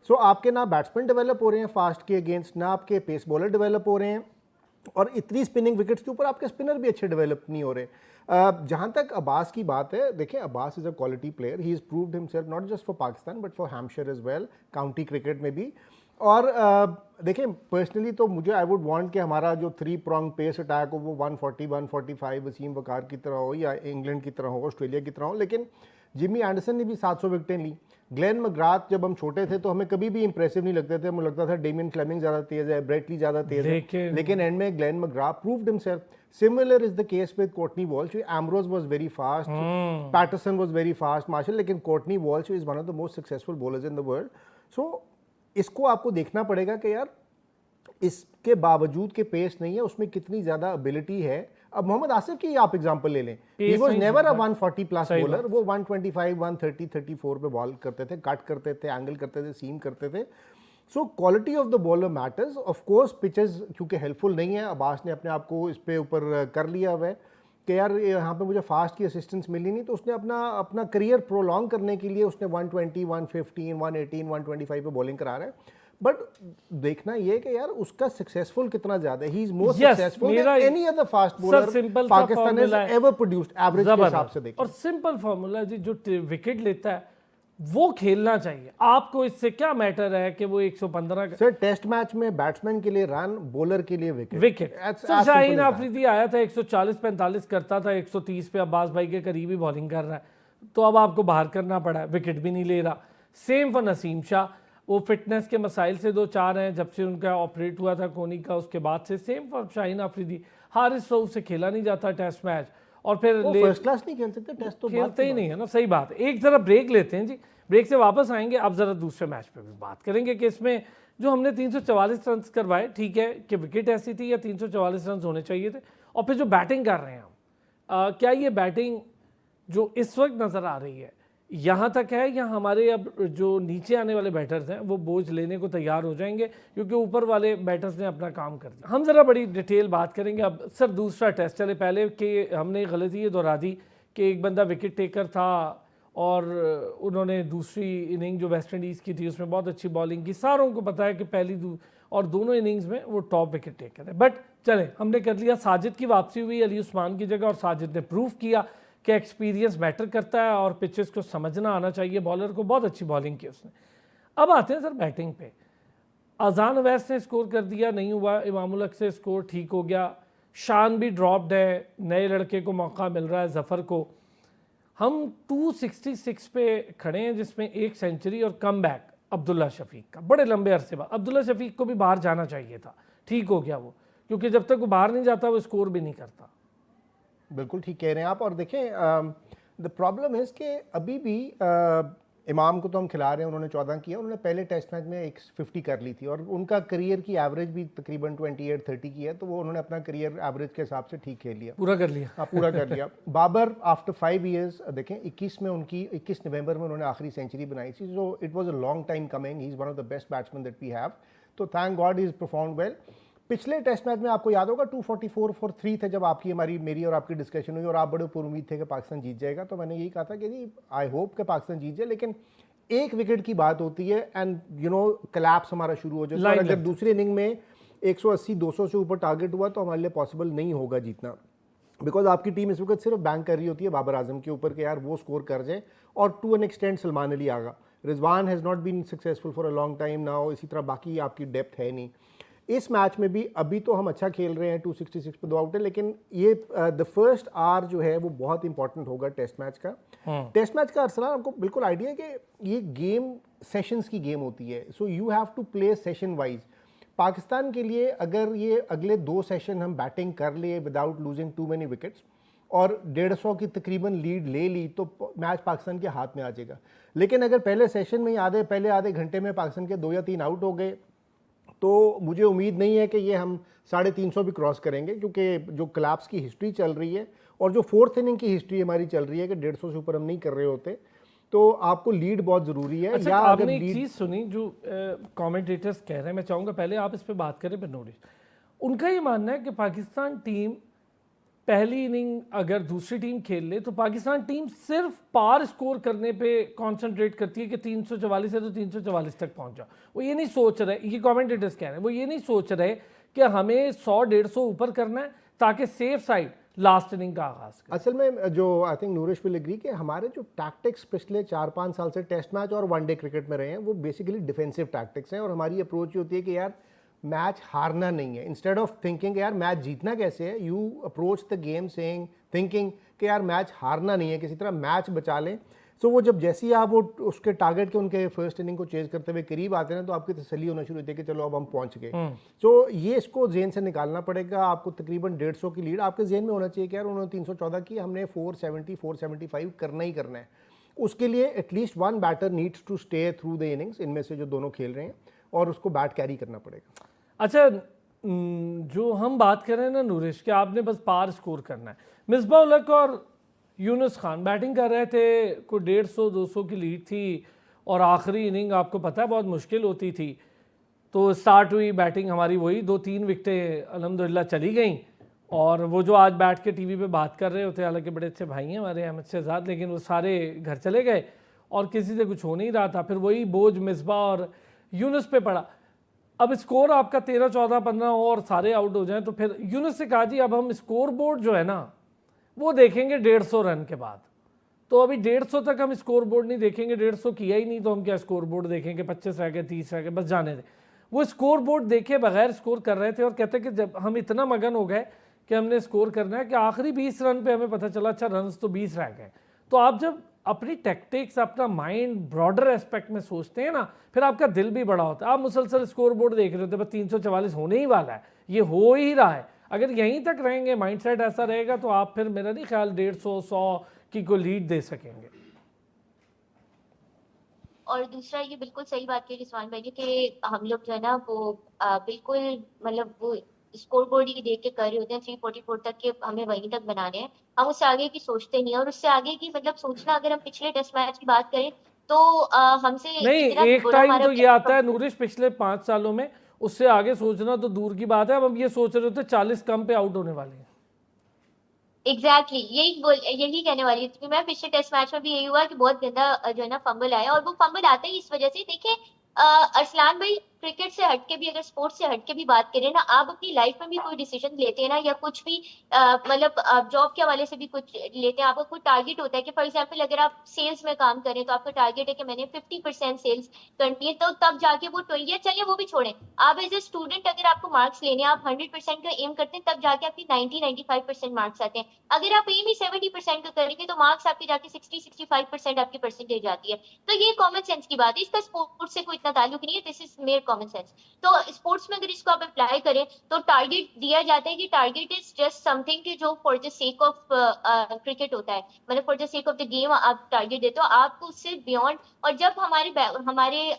सो आपके ना बैट्समैन डेवलप हो रहे हैं फास्ट के अगेंस्ट, ना आपके पेस बॉलर डेवलप हो रहे हैं, और इतनी स्पिनिंग विकेट्स के ऊपर आपके स्पिनर भी अच्छे डेवलप नहीं हो रहे। जहाँ तक अब्बास की बात है, देखिए Abbas is a quality player, he is proved himself not just for Pakistan but for Hampshire as well, county cricket में भी। और देखिए पर्सनली तो मुझे आई वुड वांट कि हमारा जो 3 prong पेस अटैक हो वो 140 145 वसीम वकार की तरह हो, या इंग्लैंड की तरह हो, ऑस्ट्रेलिया की तरह हो। लेकिन जिमी एंडरसन ने भी 700 विकेटें ली। ग्लेन मैकग्राथ जब हम छोटे थे तो हमें कभी भी इंप्रेसिव नहीं लगते थे, हमें लगता था डेमियन फ्लेमिंग ज़्यादा तेज़ है, ब्रेटली ज़्यादा तेज़ है, लेकिन एंड में Glenn McGrath proved himself. Similar is the case with Courtney Walsh. Ambrose was very fast, Patterson was very fast, Marshall, लेकिन Courtney Walsh is one of the most successful bowlers in the world. So इसको आपको देखना पड़ेगा कि यार इसके बावजूद के पेस नहीं है, उसमें कितनी ज़्यादा एबिलिटी है। अब मोहम्मद आसिफ की आप एग्जांपल ले लें, he was never a 140 plus bowler, वो 125 130 34 पे बॉल करते थे, कट करते थे, एंगल करते थे, सीम करते थे। So quality of the bowler matters. Of course pitches क्योंकि हेल्पफुल नहीं है, अब्बास ने अपने आप को इस पे ऊपर कर लिया हुआ है कि यार यहाँ पे मुझे फास्ट की असिस्टेंस मिली नहीं, तो उसने अपना अपना करियर प्रोलॉन्ग करने के लिए उसने 120, 115, 118, 125 पे बॉलिंग करा रहा है। बट देखना ये कि यार उसका सक्सेसफुल कितना ज्यादा है, he is more successful than any other fast bowler Pakistan has ever produced average के हिसाब से देखिए। और सिंपल फार्मूला जी, जो विकेट लेता है वो खेलना चाहिए। आपको इससे क्या मैटर है कि वो 115 सर टेस्ट मैच में बैट्समैन के लिए रन, बॉलर के लिए विकेट। शाहीन आफरीदी आया था 140-45 करता था, 130 पे अब्बास भाई के करीब ही बॉलिंग कर रहा है, तो अब आपको बाहर करना पड़ा है, विकेट भी नहीं ले रहा। सेम फॉर नसीम शाह, वो फिटनेस के मसाइल से 2-4 हैं जब से उनका ऑपरेट हुआ था कोनी का, उसके बाद से। सेम फॉर शाहीन आफरीदी, हारिस रऊफ से खेला नहीं जाता टेस्ट मैच, और फिर फर्स्ट क्लास नहीं खेल सकते टेस्ट, तो खेलते ही नहीं है ना। सही बात है। एक जरा ब्रेक लेते हैं जी, ब्रेक से वापस आएंगे, अब जरा दूसरे मैच पे भी बात करेंगे कि इसमें जो हमने 344 रन करवाए, ठीक है कि विकेट ऐसी थी या 344 रन होने चाहिए थे, और फिर जो बैटिंग कर रहे हैं हम, क्या ये बैटिंग जो इस वक्त नज़र आ रही है यहाँ तक है, या हमारे अब जो नीचे आने वाले बैटर्स हैं वो बोझ लेने को तैयार हो जाएंगे क्योंकि ऊपर वाले बैटर्स ने अपना काम कर दिया। हम ज़रा बड़ी डिटेल बात करेंगे अब। सर दूसरा टेस्ट चले, पहले कि हमने गलती ये दोहरा दी कि एक बंदा विकेट टेकर था और उन्होंने दूसरी इनिंग जो वेस्ट इंडीज़ की थी उसमें बहुत अच्छी बॉलिंग की। सारों को पता है कि पहली और दोनों इनिंग्स में वो टॉप विकेट टेकर है। बट चले, हमने कर लिया, साजिद की वापसी हुई अली उस्मान की जगह, और साजिद ने प्रूव किया कि एक्सपीरियंस मैटर करता है और पिचेस को समझना आना चाहिए बॉलर को। बहुत अच्छी बॉलिंग की उसने। अब आते हैं सर बैटिंग पे। अजान अवैस ने स्कोर कर दिया, नहीं हुआ। इमामुल हक से स्कोर ठीक हो गया। शान भी ड्रॉप्ड है, नए लड़के को मौका मिल रहा है, जफ़र को। हम 266 पे खड़े हैं जिसमें 1 सेंचुरी और कम बैक अब्दुल्ला शफीक का, बड़े लंबे अरसे बाद। अब्दुल्ला शफीक को भी बाहर जाना चाहिए था, ठीक हो गया वो, क्योंकि जब तक वो बाहर नहीं जाता वो स्कोर भी नहीं करता। बिल्कुल ठीक कह रहे हैं आप। और देखें द प्रॉब्लम इज़ कि अभी भी इमाम को तो हम खिला रहे हैं, उन्होंने 14 किया, उन्होंने पहले टेस्ट मैच में 50 कर ली थी और उनका करियर की एवरेज भी तकरीबन 28-30 की है, तो वो उन्होंने अपना करियर एवरेज के हिसाब से ठीक खेल लिया, पूरा कर लिया। हाँ पूरा कर लिया। बाबर आफ्टर 5 ईयर्स, देखें 21 में उनकी 21 नवंबर में उन्होंने आखिरी सेंचुरी बनाई थी, so it was a long time coming, he is one of the best batsman that we have, तो thank God he is performed well. पिछले टेस्ट मैच में आपको याद होगा 244 फॉर 3 थे जब आपकी मेरी और आपकी डिस्कशन हुई और आप बड़े ऊपर उम्मीद थे कि पाकिस्तान जीत जाएगा, तो मैंने यही कहा था कि जी आई होप कि पाकिस्तान जीत जाए, लेकिन एक विकेट की बात होती है एंड यू नो कोलैप्स हमारा शुरू हो जाए। अगर दूसरी इनिंग में 180-200 से ऊपर टारगेट हुआ तो हमारे लिए पॉसिबल नहीं होगा जीतना, बिकॉज आपकी टीम इस वक्त सिर्फ बैंक कर रही होती है बाबर आजम के ऊपर कि यार वो स्कोर कर जाए, और to an extent Salman Ali Agha, Rizwan has not been successful for a long time now, इसी तरह बाकी आपकी डेप्थ है नहीं। इस मैच में भी अभी तो हम अच्छा खेल रहे हैं, 266 पे 2 आउट है, लेकिन ये द फर्स्ट आवर जो है वो बहुत इंपॉर्टेंट होगा टेस्ट मैच का। टेस्ट मैच का अरसलान आपको बिल्कुल आइडिया है कि ये गेम सेशंस की गेम होती है, so you have to play session wise. Pakistan के लिए अगर ये अगले 2 सेशन हम बैटिंग कर लिए without losing too many wickets और 150 की तकरीबन लीड ले ली तो मैच पाकिस्तान के हाथ में आ जाएगा। लेकिन अगर पहले सेशन में ही पहले आधे घंटे में पाकिस्तान के 2 या 3 आउट हो गए तो मुझे उम्मीद नहीं है कि ये हम 350 भी क्रॉस करेंगे, क्योंकि जो कोलैप्स की हिस्ट्री चल रही है और जो 4th इनिंग की हिस्ट्री हमारी चल रही है कि 150 से ऊपर हम नहीं कर रहे होते, तो आपको लीड बहुत ज़रूरी है। अच्छा, आपने एक चीज़ सुनी जो कमेंटेटर्स कह रहे हैं, मैं चाहूँगा पहले आप इस पर बात करें फिर नोटिस। उनका ये मानना है कि पाकिस्तान टीम पहली इनिंग अगर दूसरी टीम खेल ले तो पाकिस्तान टीम सिर्फ पार स्कोर करने पे कंसंट्रेट करती है कि 344 है तो 344 तक पहुंच जाओ। वो ये नहीं सोच रहे, ये कमेंटेटर्स कह रहे हैं, वो ये नहीं सोच रहे कि हमें 100-150 ऊपर करना है ताकि सेफ साइड लास्ट इनिंग का आगाज करें। असल में जो आई थिंक नूरिश विल एग्री कि हमारे जो टैक्टिक्स पिछले 4-5 साल से टेस्ट मैच और वनडे क्रिकेट में रहे हैं वो बेसिकली डिफेंसिव टैक्टिक्स हैं, और हमारी अप्रोच ये होती है कि यार मैच हारना नहीं है। इंस्टेड ऑफ थिंकिंग यार मैच जीतना कैसे है, you approach the game saying thinking कि यार मैच हारना नहीं है, किसी तरह मैच बचा लें। सो वो जब जैसे ही आप वो उसके टारगेट के उनके फर्स्ट इनिंग को चेज करते हुए करीब आते हैं तो आपकी तसल्ली होना शुरू होती है कि चलो अब हम पहुंच गए। सो ये इसको जेन से निकालना पड़ेगा। आपको तकरीबन 150 की लीड आपके जेन में होना चाहिए कि यार उन्होंने 314 की, हमने 470-475 करना ही करना है। उसके लिए at least 1 batter needs to stay through the innings, इनमें से जो दोनों खेल रहे हैं, और उसको बैट कैरी करना पड़ेगा। अच्छा, जो हम बात कर रहे हैं ना नूरिश कि आपने बस पार स्कोर करना है, मिसबाह उल हक और यूनुस खान बैटिंग कर रहे थे, कोई 150-200 की लीड थी और आखिरी इनिंग आपको पता है बहुत मुश्किल होती थी, तो स्टार्ट हुई बैटिंग हमारी, वही 2-3 विकेटें अल्हम्दुलिल्लाह चली गई। और वो जो आज बैठ के टीवी पे बात कर रहे होते, हालांकि बड़े अच्छे भाई हैं हमारे अहमद शहजाद, लेकिन वो सारे घर चले गए और किसी से कुछ हो नहीं रहा था। फिर वही बोझ मिसबा और यूनुस पे पड़ा। अब स्कोर आपका 13, 14, 15 हो और सारे आउट हो जाएं, तो फिर यूनुस से कहा जी अब हम स्कोर बोर्ड जो है ना वो देखेंगे 150 रन के बाद। तो अभी 150 तक हम स्कोर बोर्ड नहीं देखेंगे, 150 किया ही नहीं तो हम क्या स्कोर बोर्ड देखेंगे, 25 रह गए, 30 रह गए, बस जाने दें। वो स्कोर बोर्ड देखे बगैर स्कोर कर रहे थे और कहते कि जब हम इतना मगन हो गए कि हमने स्कोर करना है कि आखिरी 20 रन पे हमें पता चला अच्छा रन तो 20 रह गए। तो आप जब अपनी टैक्टिक्स, अपना माइंड ब्रॉडर एस्पेक्ट में सोचते हैं ना, फिर आपका दिल भी बड़ा होता है। आप मुसलसल स्कोर बोर्ड देख रहे होते, बस 344 होने ही वाला है, ये हो ही रहा है। अगर यहीं तक रहेंगे, माइंडसेट ऐसा रहेगा, तो आप फिर मेरा नहीं ख्याल 150, 100 की कोई लीड दे सकेंगे। और दूसरा ये बिल्कुल सही बात की रिजवान भाई ने कि हम लोग जो है ना वो बिल्कुल मतलब वो स्कोर बोर्ड ही देख के कर रहे होते हैं 344 तक के हमें वहीं तक बनाने हैं, हम उससे आगे की सोचते नहीं है। और उससे आगे की मतलब सोचना, अगर हम पिछले टेस्ट मैच की बात करें तो हमसे नहीं, इतना एक बुरा टाइम हमारा तो ये आता है नूरिश पिछले 5 सालों में, उससे आगे सोचना तो दूर की बात है। अब हम ये सोच रहे होते 40 कम पे आउट होने वाले हैं। एग्जैक्टली यही कहने वाली थी मैं। पिछले टेस्ट मैच में भी यही हुआ कि बहुत गंदा जो है ना फंबल आया, और वो फंबल आता ही इस वजह से। देखिए अरसलान भाई, क्रिकेट से हटके भी, अगर स्पोर्ट्स से हटके भी बात करें ना, आप अपनी लाइफ में भी कोई डिसीजन लेते हैं ना, या कुछ भी मतलब जॉब के हवाले से भी कुछ लेते हैं, आपका कोई टारगेट होता है कि फॉर एग्जाम्पल अगर आप सेल्स में काम करें तो आपका टारगेट है कि मैंने 50% सेल्स करनी है, तो तब जाके वो 20, चलिए वो भी छोड़ें, आप एज ए स्टूडेंट अगर आपको मार्क्स लेने हैं, आप 100% का एम करते हैं, तब जाके आपकी 90-95% मार्क्स आते हैं। अगर आप एम ही 70% का करेंगे तो मार्क्स आपके जाके 60-65% आपकी परसेंटेज आती है। तो ये कॉमन सेंस की बात है, इसका स्पोर्ट्स से कोई इतना ताल्लुक नहीं है, this is mayor common sense. तो स्पोर्ट्स में अगर इसको आप अप्लाई करें तो टारगेट दिया जाता है कि टारगेट इज जस्ट समथिंग कि जो for the sake of cricket होता है, मतलब for the sake of the game आप टारगेट देते हो, आपको उससे बियॉन्ड। और जब हमारे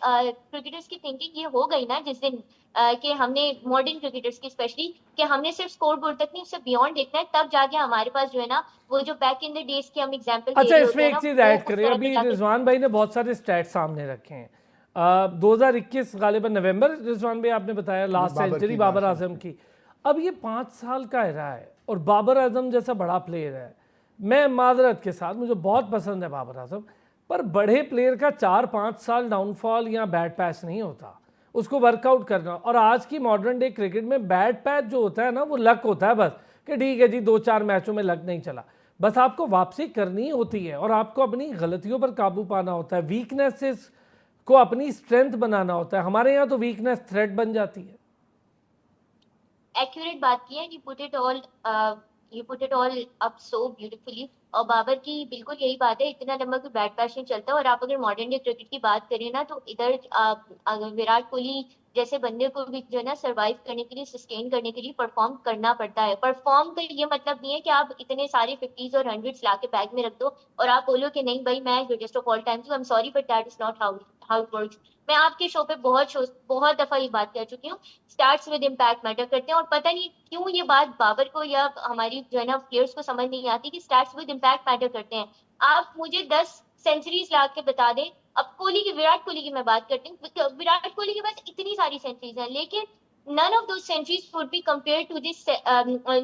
क्रिकेटर्स की थिंकिंग ये हो गई ना जिस दिन कि हमने मॉडर्न क्रिकेटर्स की स्पेशली कि हमने सिर्फ स्कोर बोर्ड तक नहीं, उससे बियॉन्ड देखना है, तब जाके हमारे पास जो है ना वो जो बैक इन द डेज के हम एग्जांपल दे अच्छा, रहे इसमें होते हैं एक ना, चीज़ वो ऐड उस करें। तरह अभी के जाके। रिजवान भाई ने बहुत सारे स्टैट सामने रखे हैं। 2021 गालिबा नवंबर, रिजवान भाई आपने बताया लास्ट सेंचुरी बाबर आजम की। अब ये 5 साल का एरा है और बाबर आजम जैसा बड़ा प्लेयर है, मैं माजरत के साथ मुझे बहुत पसंद है बाबर आजम, पर बड़े प्लेयर का 4-5 साल डाउनफॉल या बैड पैच नहीं होता, उसको वर्कआउट करना। और आज की मॉडर्न डे क्रिकेट में बैड पैच जो होता है ना वो लक होता है, बस कि ठीक है जी 2-4 मैचों में लक नहीं चला, बस आपको वापसी करनी होती है और आपको अपनी गलतियों पर काबू पाना होता है, वीकनेसेस को अपनी स्ट्रेंथ बनाना होता है। हमारे यहाँ तो वीकनेस थ्रेट बन जाती है। एक्यूरेट बात की है, you put it all up so beautifully. और बाबर की बिल्कुल यही बात है, इतना लंबा कोई बैट पैच नहीं चलता। और आप अगर मॉडर्न डे क्रिकेट की बात करें ना, तो इधर विराट कोहली जैसे बंदे को भी जो है ना सर्वाइव करने के लिए, सस्टेन करने के लिए परफॉर्म करना पड़ता है। परफॉर्म का ये मतलब नहीं है कि आप इतने सारे 50s और 100s ला के बैग में रख दो और आप बोलो कि नहीं भाई मैं ग्रेटेस्ट ऑफ ऑल टाइम हूँ। I am sorry but that is not how it works. मैं आपके शो पे बहुत दफा ये बात कह चुकी हूँ, स्टार्ट्स विद इम्पैक्ट मैटर करते हैं। और पता नहीं क्यों ये बात बाबर को या हमारी जो है ना प्लेयर्स को समझ नहीं आती कि स्टार्ट्स विद इम्पैक्ट मैटर करते हैं। आप मुझे 10 सेंचुरीज ला के बता दें, अब विराट कोहली की मैं बात करती हूँ, विराट कोहली के पास इतनी सारी सेंचुरीज हैं, लेकिन नन ऑफ दो centuries would be compare to this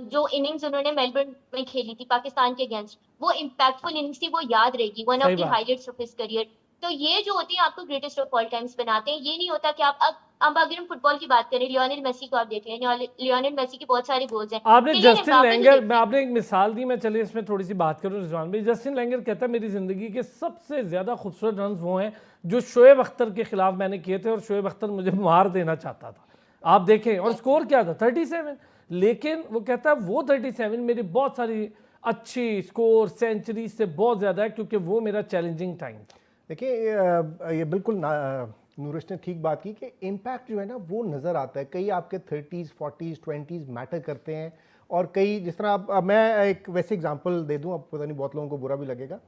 जो इनिंग्स उन्होंने मेलबर्न में खेली थी पाकिस्तान के अगेंस्ट। वो इम्पैक्टफुल इनिंग्स थी, वो याद रहेगी, वन ऑफ सही द बात। Highlights of his career. तो ये जो होती है आपको ग्रेटेस्ट ऑफ ऑल टाइम्स बनाते हैं। ये नहीं होता कि आप अब अगर हम फुटबॉल की बात करें, लियोनेल मेसी को आप देख लें, लियोनेल मेसी के बहुत सारे गोल्स हैं। आपने किलियन जस्टिन एम्बापे को लैंगर, देख मैं लें। आपने एक मिसाल दी, मैं चलिए इसमें थोड़ी सी बात करूं रिजवान भाई। जस्टिन लैंगर कहता है मेरी ज़िंदगी के सबसे ज़्यादा खूबसूरत रन वो हैं जो शोएब अख्तर के खिलाफ मैंने किए थे और शोएब अख्तर मुझे मार देना चाहता था। आप देखें, और स्कोर क्या था 37, लेकिन वो कहता है वो 37 मेरी बहुत सारी अच्छी स्कोर सेंचुरी से बहुत ज़्यादा है क्योंकि वो मेरा चैलेंजिंग टाइम था। देखिए ये बिल्कुल नूरिश ने ठीक बात की कि इम्पैक्ट जो है ना वो नज़र आता है। कई आपके 30s 40s 20s मैटर करते हैं और कई जिस तरह अब मैं एक वैसे एग्जांपल दे दूं, अब पता नहीं बहुत लोगों को बुरा भी लगेगा।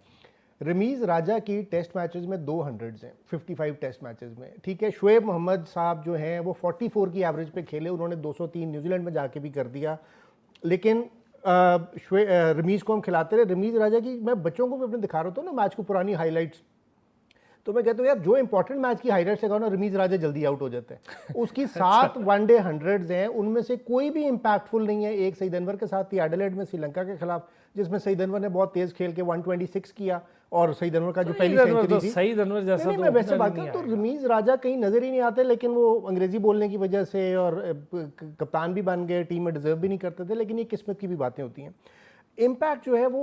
रमीज़ राजा की टेस्ट मैचेस में 200s हैं 55 टेस्ट मैचेस में, ठीक है। शुएब मोहम्मद साहब जो हैं वो 44 की एवरेज पे खेले, उन्होंने 203 न्यूजीलैंड में जाके भी कर दिया। लेकिन रमीज़ को हम खिलाते रहे। रमीज़ राजा की मैं बच्चों को भी अपने दिखा रहा था ना मैच को, पुरानी हाईलाइट्स, तो मैं कहता हूँ यार जो इंपॉर्टेंट मैच की हाईलाइट्स लगाओ ना, रमीज राजा जल्दी आउट हो जाते हैं। उसकी 7 वनडे 100s हैं, उनमें से कोई भी इंपैक्टफुल नहीं है। एक सईद अनवर के साथ थी एडिलेड में श्रीलंका के खिलाफ, जिसमें सईद अनवर ने बहुत तेज खेल के 126 किया, और सईद अनवर का जो पहली सेंचुरी थी, सईद अनवर जैसा नहीं, मैं वैसे बात करूं तो रमीज राजा कहीं नजर ही नहीं आते, लेकिन वो अंग्रेजी बोलने की वजह से और कप्तान भी बन गए, टीम में डिजर्व भी नहीं करते थे, लेकिन ये किस्मत की भी बातें होती हैं। इम्पैक्ट जो है वो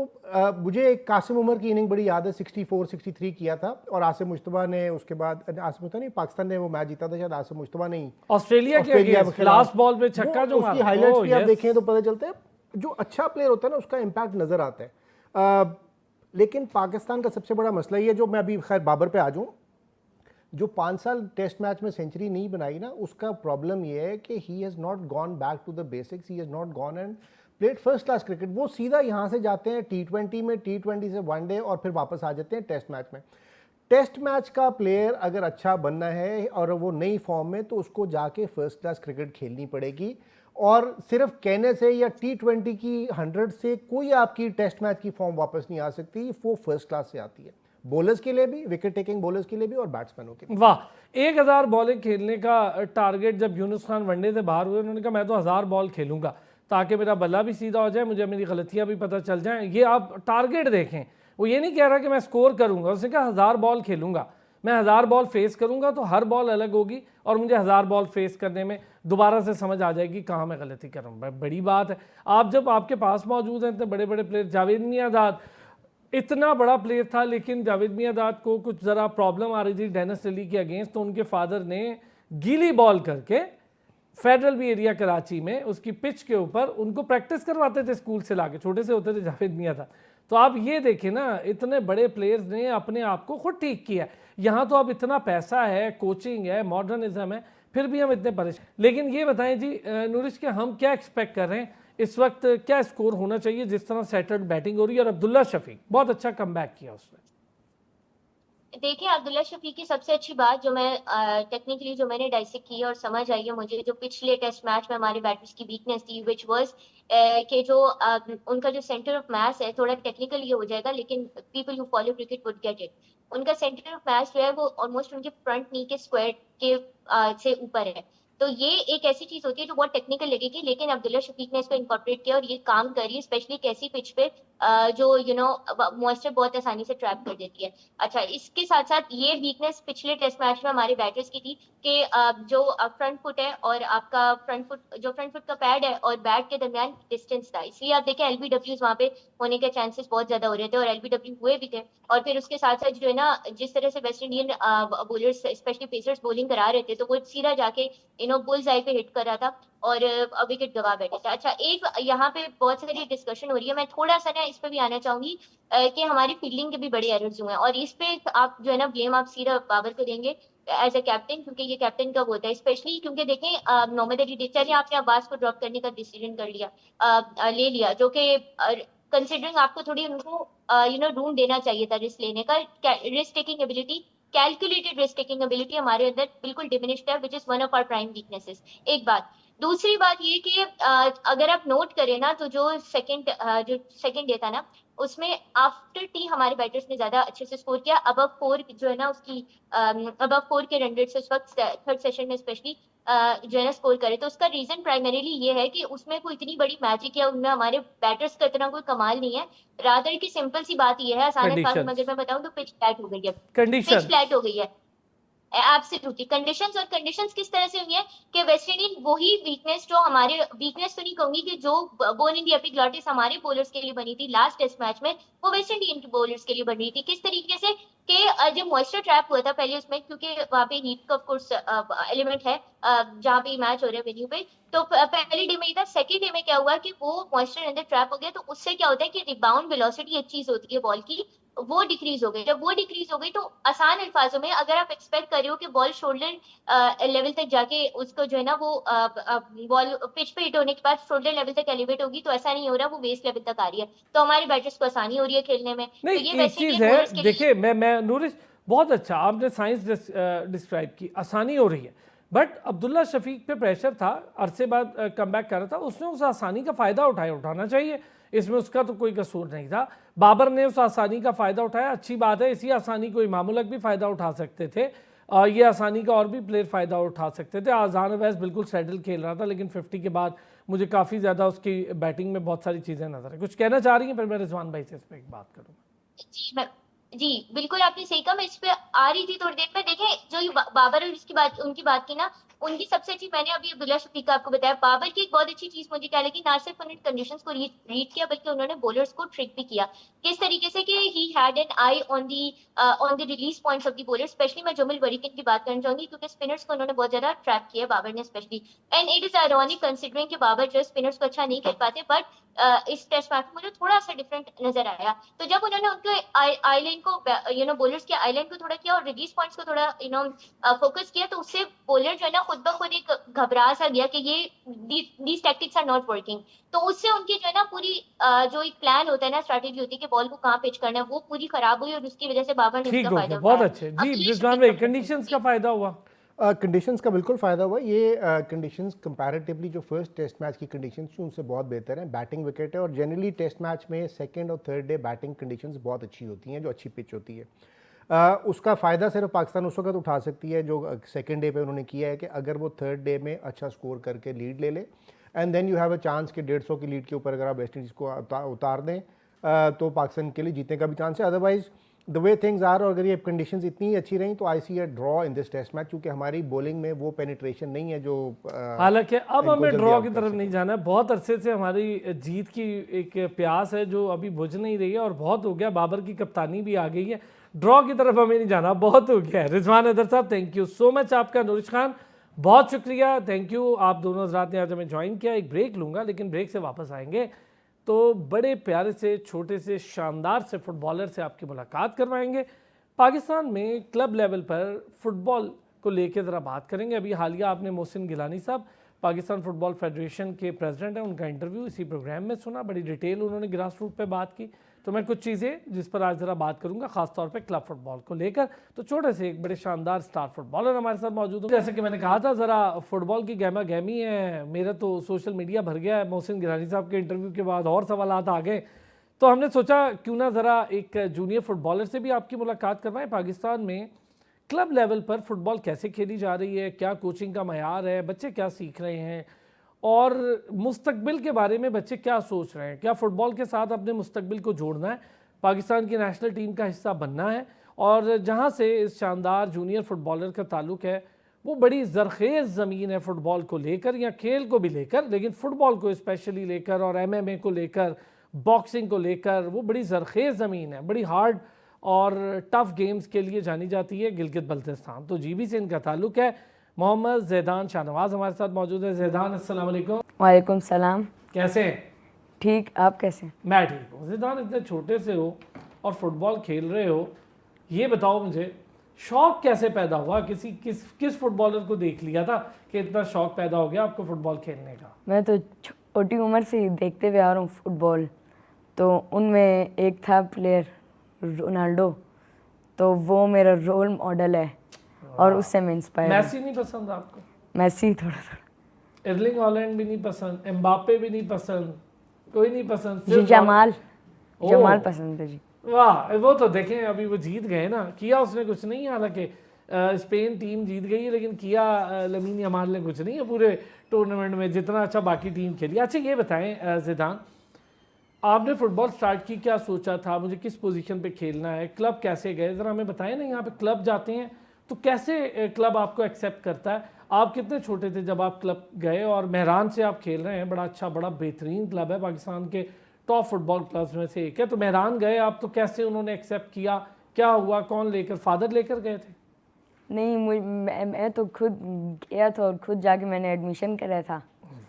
मुझे एक कासिम उमर की इनिंग बड़ी याद है, 64-63 किया था, और आसिम मुश्तबा ने उसके बाद, आसिम मुश्तबा नहीं, पाकिस्तान ने वो मैच जीता था शायद, आसिम मुश्तबा नहीं, ऑस्ट्रेलिया के लास्ट बॉल पे छक्का जो उसकी हाईलाइट्स भी आप देखें तो पता चलता है जो अच्छा प्लेयर होता है ना उसका इम्पैक्ट नजर आता है। लेकिन पाकिस्तान का सबसे बड़ा मसला ये, जो मैं अभी खैर बाबर पे आ जाऊँ, जो 5 साल टेस्ट मैच में सेंचुरी नहीं बनाई ना, उसका प्रॉब्लम ये है कि he has not gone back to the basics, he has not gone and played first class cricket. वो सीधा यहाँ से जाते हैं T20 में, T20 से वनडे, और फिर वापस आ जाते हैं टेस्ट मैच में। टेस्ट मैच का प्लेयर अगर अच्छा बनना है और वो नई फॉर्म में, तो उसको जाके फर्स्ट क्लास क्रिकेट खेलनी पड़ेगी, और सिर्फ कहने से या T20 की 100 से कोई आपकी टेस्ट मैच की फॉर्म वापस नहीं आ सकती, वो फर्स्ट क्लास से आती है, बॉलर्स के लिए भी, विकेट टेकिंग बॉलर्स के लिए भी, और बैट्समैनों के लिए। वाह, 1000 बॉलें खेलने का टारगेट जब यूनुस खान वनडे से बाहर हुए, उन्होंने कहा मैं तो 1000 बॉल खेलूंगा ताकि मेरा बल्ला भी सीधा हो जाए, मुझे मेरी गलतियां भी पता चल जाएं। ये आप टारगेट देखें, वो ये नहीं कह रहा कि मैं स्कोर करूंगा, उसने कहा 1000 बॉल खेलूंगा, मैं 1000 बॉल फेस करूंगा, तो हर बॉल अलग होगी और मुझे 1000 बॉल फेस करने में दोबारा से समझ आ जाएगी कहाँ मैं गलती कर रहा हूँ। बड़ी बात है, आप जब आपके पास मौजूद हैं इतने बड़े बड़े प्लेयर, जावेद मियांदाद इतना बड़ा प्लेयर था, लेकिन जावेद मियांदाद को कुछ ज़रा प्रॉब्लम आ रही थी डेनिस लिली के अगेंस्ट, तो उनके फादर ने गीली बॉल करके फेडरल भी एरिया कराची में उसकी पिच के ऊपर उनको प्रैक्टिस करवाते थे स्कूल से लाके, छोटे से होते थे जावेद मियांदाद। तो आप ये देखें ना, इतने बड़े प्लेयर्स ने अपने आप को खुद ठीक किया। यहाँ तो अब इतना पैसा है, कोचिंग है, मॉडर्निज्म है, फिर भी हम इतने परेशान। लेकिन ये बताएं जी नूरिश के, हम क्या एक्सपेक्ट कर रहे हैं इस वक्त, क्या स्कोर होना चाहिए जिस तरह सेटल्ड बैटिंग हो रही है, और अब्दुल्ला शफीक बहुत अच्छा कमबैक किया उसने। देखिए, अब्दुल्ला शफीक की सबसे अच्छी बात जो मैं टेक्निकली जो मैंने डाइसेक्ट की और समझ आई है मुझे, जो पिछले टेस्ट मैच में हमारे बैटर्स की वीकनेस थी, विच वाज कि जो उनका जो सेंटर ऑफ मैच है, थोड़ा टेक्निकल ये हो जाएगा, लेकिन people who follow cricket would get it. उनका सेंटर ऑफ मैच जो है वो ऑलमोस्ट उनके फ्रंट नी के स्क्वायर के से ऊपर है। तो ये एक ऐसी चीज होती है जो बहुत टेक्निकल लगेगी, लेकिन अब्दुल्ला शफीक ने इसको इनकॉर्पोरेट किया और ये काम करी, स्पेशली एक ऐसी पिच पे जो मॉइस्चर बहुत आसानी से ट्रैप कर देती है। अच्छा, इसके साथ साथ ये वीकनेस पिछले टेस्ट मैच में हमारे बैटर्स की थी कि जो फ्रंट फुट है और आपका फ्रंट फुट का पैड है और बैट के दरमियान डिस्टेंस था, इसलिए आप देखें LBWs वहां पे होने के चांसेस बहुत ज्यादा हो रहे थे, और LBW हुए भी थे। और फिर उसके साथ साथ जो है ना, जिस तरह से West Indian bowlers specially pacers bowling करा रहे थे, तो वो सीधा जाके बुल्स आई पे हिट कर रहा था और विकेट गवा बैठे थे। अच्छा, एक यहाँ पे बहुत सारी डिस्कशन हो रही है, मैं थोड़ा सा ना इस पे भी आना चाहूंगी कि हमारी फील्डिंग के भी बड़े एरर्स हुए हैं, और इस पे आप जो है ना ब्लेम आप सीधा बाबर को देंगे एज ए कैप्टन, क्योंकि ये कैप्टन कब होता है, स्पेशली क्योंकि देखें मोहम्मद अली चलिए आपने अब्बास को ड्रॉप करने का डिसीजन कर लिया, ले लिया, जो कि कंसिडरिंग आपको थोड़ी उनको रूम देना चाहिए था रिस्क लेने का, risk taking ability, calculated risk taking ability हमारे अंदर बिल्कुल डिमिनिश्ड है, which is one of our prime weaknesses. एक बात, दूसरी बात ये कि अगर आप नोट करें ना, तो जो सेकंड डे था ना, उसमें आफ्टर टी हमारे बैटर्स ने ज्यादा अच्छे से स्कोर किया, अबव 4 जो है ना उसकी अबव 4 के रन रेट से उस वक्त थर्ड सेशन में स्पेशली जो है ना स्कोर करे। तो उसका रीजन प्राइमरीली ये है कि उसमें कोई इतनी बड़ी मैजिक या उनमें हमारे बैटर्स का इतना कोई कमाल नहीं है, रादर की सिंपल सी बात ये है, आसान अल्फाज में अगर मैं बताऊं तो पिच फ्लैट हो गई है, पिच फ्लैट हो गई है एब्सोल्युटली। कंडीशंस, और कंडीशंस किस तरह से हुई है कि वेस्ट इंडीज वही वीकनेस, जो हमारे वीकनेस तो नहीं कहूंगी, कि जो बोन इन दी एपिग्लॉटिस हमारे बॉलर्स के लिए बनी थी लास्ट टेस्ट मैच में, वो वेस्ट इंडियन के बॉलर्स के लिए बन रही थी। किस तरीके से कि जब मॉइस्चर ट्रैप हुआ था पहले उसमें, क्योंकि वहां पे हीट का ऑफ कोर्स एलिमेंट है जहाँ पे मैच हो रहा है वेन्यू पे, तो पहले डे में ही था। सेकेंड डे में क्या हुआ कि वो मॉइस्चर अंदर ट्रैप हो गया, तो उससे क्या होता है कि रिबाउंड वेलोसिटी एक चीज होती है बॉल की, वो डिक्रीज हो गई। जब वो डिक्रीज हो गई, तो आसान अल्फाजों में अगर आप एक्सपेक्ट कर रहे हो कि बॉल शोल्डर लेवल तक जाके उसको जो है ना वो बॉल पिच पे हिट होने के बाद शोल्डर लेवल तक एलिवेट होगी, तो ऐसा नहीं हो रहा, वो बेस लेवल तक आ रही है, तो हमारे बैटर्स को आसानी हो रही है खेलने में। नहीं, तो ये एक चीज है, देखिए मैं नूरिश बहुत अच्छा आपने साइंस डिस्क्राइब की, आसानी हो रही है, बट अब्दुल्ला शफीक पे प्रेशर था, अरसे बाद कमबैक कर रहा था, उसने उस आसानी का फ़ायदा उठाना चाहिए, इसमें उसका तो कोई कसूर नहीं था। बाबर ने उस आसानी का फ़ायदा उठाया, अच्छी बात है, इसी आसानी को इमाम उल हक भी फ़ायदा उठा सकते थे, ये आसानी का और भी प्लेयर फ़ायदा उठा सकते थे। आज़ान अवैस बिल्कुल सेटल खेल रहा था, लेकिन 50 के बाद मुझे काफ़ी ज़्यादा उसकी बैटिंग में बहुत सारी चीज़ें नजर आई। कुछ कहना चाह रही हैं? फिर मैं रिजवान भाई से इस पर एक बात करूँगा। जी बिल्कुल आपने सही कहा, मैं इस पे आ रही थी थोड़ी देर में। देखें जो ये बाबर और इसकी बात, उनकी बात की ना, उनकी सबसे अच्छी, मैंने अभी अब्दुल्ला शफीक का आपको बताया, बाबर की एक बहुत अच्छी चीज मुझे क्या लगी, ना सिर्फ उन्होंने कंडीशंस को रीड किया, बल्कि उन्होंने बॉलर्स को ट्रिक भी किया। किस तरीके से कि he had an I on the release points of the bowler. Specially मैं जोमिल वरीकिन की बात करना चाहूंगी, क्योंकि स्पिनर्स को उन्होंने बहुत ज्यादा ट्रैप किया बाबर ने specially. And it is ironic considering कि बाबर जो स्पिनर्स को अच्छा नहीं खेल पाते, बट इस टेस्ट मैच में मुझे थोड़ा सा डिफरेंट नजर आया। तो जब उन्होंने उनके आईलाइन को बॉलर्स के आईलाइन को थोड़ा किया और रिलीज पॉइंट्स को थोड़ा फोकस किया, तो उससे बॉलर जो है ना खुद ब खुद एक घबरा सा गया कि ये these tactics are not working. तो उससे उनकी जो है ना पूरी जो एक प्लान होता है ना, स्ट्रैटेजी होती है कि बॉल को कहाँ पिच करना है, वो पूरी खराब हुई और उसकी वजह से बाबर ने ठीक उसका हो फायदा गया, बहुत उठाया। अच्छे जी। अब्दुल्ला रिजवान शफीक भाई, का कंडीशंस का फ़ायदा हुआ? कंडीशंस का बिल्कुल फ़ायदा हुआ। ये कंडीशंस कंपैरेटिवली जो फर्स्ट टेस्ट मैच की कंडीशंस थी उनसे बहुत बेहतर हैं। बैटिंग विकेट है और जनरली टेस्ट मैच में सेकंड और थर्ड डे बैटिंग कंडीशंस बहुत अच्छी होती हैं, जो अच्छी पिच होती है। उसका फ़ायदा सिर्फ पाकिस्तान उस वक्त उठा सकती है जो सेकंड डे पे उन्होंने किया है, कि अगर वो थर्ड डे में अच्छा स्कोर करके लीड ले ले, and then you have a chance कि 150 की लीड के ऊपर अगर आप वेस्ट इंडीज़ को उतार दें, तो पाकिस्तान के लिए जीतने का भी चांस है। Otherwise the way things are, और अगर ये कंडीशंस इतनी ही अच्छी रहीं, तो I see a draw in this test match, क्योंकि हमारी बॉलिंग में वो पेनिट्रेशन नहीं है जो हालांकि अब इनको हमें जल्दी ड्रॉ आउट की कर तरफ सके। नहीं जाना है, बहुत अरसे से हमारी जीत की एक प्यास है जो अभी बुझ नहीं रही है, और बहुत हो गया, बाबर की कप्तानी भी आ गई है, ड्रॉ की तरफ हमें नहीं जाना, बहुत हो गया है। रिजवान हैदर साहब, थैंक यू सो मच आपका। नूरिश खान, बहुत शुक्रिया, थैंक यू, आप दोनों हजरात ने आज हमें ज्वाइन किया। एक ब्रेक लूँगा, लेकिन ब्रेक से वापस आएंगे तो बड़े प्यारे से, छोटे से, शानदार से फुटबॉलर से आपकी मुलाकात करवाएंगे। पाकिस्तान में क्लब लेवल पर फुटबॉल को लेकर ज़रा बात करेंगे। अभी हालिया आपने मोहसिन गिलानी साहब, पाकिस्तान फुटबॉल फेडरेशन के प्रेसिडेंट हैं, उनका इंटरव्यू इसी प्रोग्राम में सुना, बड़ी डिटेल उन्होंने ग्रास रूट पे बात की। तो मैं कुछ चीज़ें जिस पर आज ज़रा बात करूंगा, खासतौर पे क्लब फुटबॉल को लेकर। तो छोटे से एक बड़े शानदार स्टार फुटबॉलर हमारे साथ मौजूद हैं। जैसे कि मैंने कहा था, ज़रा फुटबॉल की गहमा गहमी है, मेरा तो सोशल मीडिया भर गया है मोहसिन गिलानी साहब के इंटरव्यू के बाद, और सवालात आ गए, तो हमने सोचा क्यों ना ज़रा एक जूनियर फुटबॉलर से भी आपकी मुलाकात करवाएं। पाकिस्तान में क्लब लेवल पर फुटबॉल कैसे खेली जा रही है, क्या कोचिंग का मयार है, बच्चे क्या सीख रहे हैं, और मुस्तकबिल के बारे में बच्चे क्या सोच रहे हैं, क्या फ़ुटबॉल के साथ अपने मुस्तकबिल को जोड़ना है, पाकिस्तान की नेशनल टीम का हिस्सा बनना है। और जहाँ से इस शानदार जूनियर फुटबॉलर का ताल्लुक़ है, वो बड़ी ज़रखेज़ ज़मीन है फ़ुटबॉल को लेकर, या खेल को भी लेकर, लेकिन फ़ुटबॉल को स्पेशली लेकर, और MMA को लेकर, बॉक्सिंग को लेकर, वो बड़ी ज़रखेज़ ज़मीन है, बड़ी हार्ड और टफ़ गेम्स के लिए जानी जाती है गिलगित बल्तिस्तान। तो GB से इनका ताल्लुक़ है। मोहम्मद ज़ैदान शाहनवाज़ हमारे साथ मौजूद है। ज़ैदान, अस्सलाम वालेकुम। वालेकुम सलाम। कैसे हैं? ठीक, आप कैसे हैं? मैं ठीक हूँ। ज़ैदान, इतने छोटे से हो और फुटबॉल खेल रहे हो, ये बताओ मुझे, शौक़ कैसे पैदा हुआ? किस फुटबॉलर को देख लिया था कि इतना शौक़ पैदा हो गया आपको फुटबॉल खेलने का? मैं तो छोटी उम्र से ही देखते हुए आ रहा हूँ फुटबॉल, तो उनमें एक था प्लेयर रोनाल्डो, तो वो मेरा रोल मॉडल है और उससे मैं इंस्पायर हूँ। मैसी नहीं पसंद आपको? मैसी थोड़ा थोड़ा। एर्लिंग हॉलैंड भी नहीं पसंद? एम्बापे भी नहीं पसंद? कोई नहीं पसंद? जी, जमाल पसंद है जी। वाह, वो तो देखें, अभी वो जीत गए ना, किया उसने कुछ नहीं, हालांकि स्पेन टीम जीत गई है, लेकिन किया लमीन यमाल ने कुछ नहीं है पूरे टूर्नामेंट में, जितना अच्छा बाकी टीम खेली। अच्छा ये बताएं ज़ैदान, आपने फुटबॉल स्टार्ट की, क्या सोचा था, मुझे किस पोजीशन पे खेलना है, क्लब कैसे गए, ज़रा हमें बताएं ना। यहाँ पे क्लब जाते हैं तो कैसे क्लब आपको एक्सेप्ट करता है? आप कितने छोटे थे जब आप क्लब गए, और मेहरान से आप खेल रहे हैं, बड़ा अच्छा, बड़ा बेहतरीन क्लब है, पाकिस्तान के टॉप फुटबॉल क्लब्स में से एक है। तो मेहरान गए आप, तो कैसे उन्होंने एक्सेप्ट किया, क्या हुआ, कौन लेकर, फादर लेकर गए थे? नहीं, मैं तो खुद गया था और खुद जाके मैंने एडमिशन कराया था।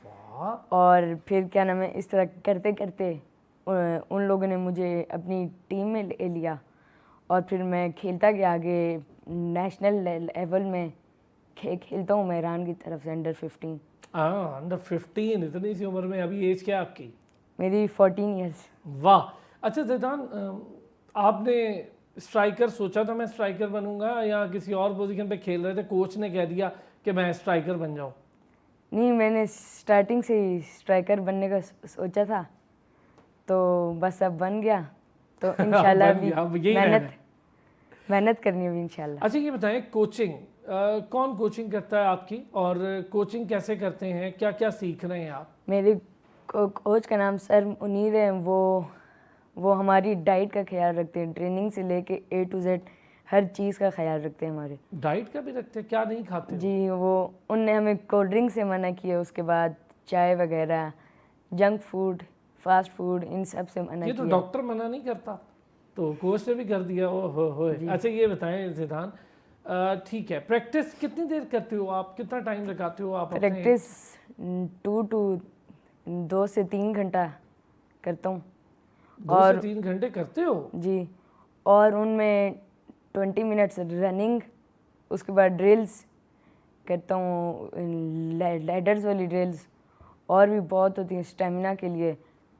वाह। और फिर क्या नाम है, इस तरह करते करते उन लोगों ने मुझे अपनी टीम में ले लिया, और फिर मैं खेलता गया आगे नेशनल लेवल में खेलता हूँ मेहरान की तरफ से अंडर 15। हाँ, अंडर 15, इतनी सी उम्र में, अभी एज क्या है आपकी? मेरी 14 ईयर्स। वाह। अच्छा ज़ैदान, आपने स्ट्राइकर सोचा था मैं स्ट्राइकर बनूंगा, या किसी और पोजीशन पे खेल रहे थे, कोच ने कह दिया कि मैं स्ट्राइकर बन जाऊँ? नहीं, मैंने स्टार्टिंग से ही स्ट्राइकर बनने का सोचा था, तो बस अब बन गया। तो इंशाल्लाह बन भी गया, अब यही रहना है। मेहनत करनी होगी इंशाल्लाह। अच्छा ये बताएं, कोचिंग कौन कोचिंग करता है आपकी, और कोचिंग कैसे करते हैं, क्या क्या सीख रहे हैं आप? मेरे कोच का नाम सर मुनीर है। वो हमारी डाइट का ख्याल रखते हैं, ट्रेनिंग से लेके A to Z हर चीज़ का ख्याल रखते हैं हमारे। डाइट का भी रखते हैं? क्या नहीं खाते हो? जी, उनने हमें कोल्ड ड्रिंक से मना किया, उसके बाद चाय वगैरह, जंक फूड, फास्ट फूड, इन सब से मना ये तो किया। डॉक्टर मना नहीं करता, तो कोच ने भी कर दिया। ओ हो। अच्छा ये बताएं ज़िदान, ठीक है, प्रैक्टिस कितनी देर करते हो आप, कितना टाइम लगाते हो आप अपने? प्रैक्टिस 2 से 3 घंटा करता हूँ। 2 से 3 घंटे करते हो? जी, और उनमें 20 मिनट्स रनिंग, उसके बाद ड्रिल्स करता हूँ, लैडर्स वाली ड्रिल्स, और भी बहुत होती हैं स्टेमिना के लिए,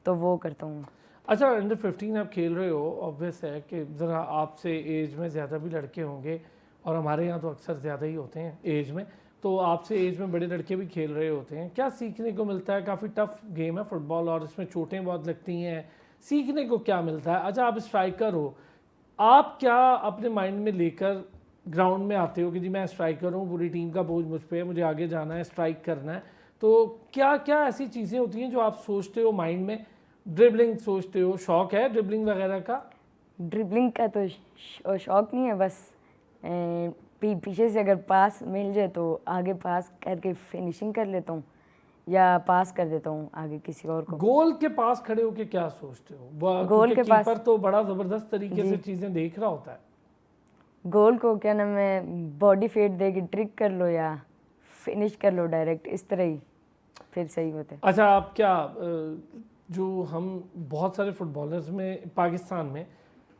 तो वो करता हूँ। अच्छा, अंडर 15 आप खेल रहे हो, ऑब्वियस है कि ज़रा आपसे एज में ज़्यादा भी लड़के होंगे, और हमारे यहाँ तो अक्सर ज़्यादा ही होते हैं एज में, तो आपसे एज में बड़े लड़के भी खेल रहे होते हैं। क्या सीखने को मिलता है? काफ़ी टफ गेम है फुटबॉल, और इसमें चोटें बहुत लगती हैं, सीखने को क्या मिलता है? अच्छा आप स्ट्राइकर हो, आप क्या अपने माइंड में लेकर ग्राउंड में आते हो कि जी मैं स्ट्राइकर हूँ, पूरी टीम का बोझ मुझ पे है, मुझे आगे जाना है, स्ट्राइक करना है, तो क्या क्या ऐसी चीज़ें होती हैं जो आप सोचते हो माइंड में? ड्रिबलिंग सोचते हो, शौक है ड्रिबलिंग वगैरह का? ड्रिबलिंग का तो शौक नहीं है, बस पीछे से अगर पास मिल जाए तो आगे पास करके फिनिशिंग कर लेता हूँ, या पास कर देता हूँ आगे किसी और को। गोल के पास खड़े होके क्या सोचते हो? गोल क्योंकि के पास- कीपर तो बड़ा ज़बरदस्त तरीके से चीज़ें देख रहा होता है। गोल को क्या नाम है, बॉडी फेट दे के ट्रिक कर लो या फिनिश कर लो डायरेक्ट, इस तरह ही फिर सही होता है। अच्छा आप क्या जो हम बहुत सारे फुटबॉलर्स में पाकिस्तान में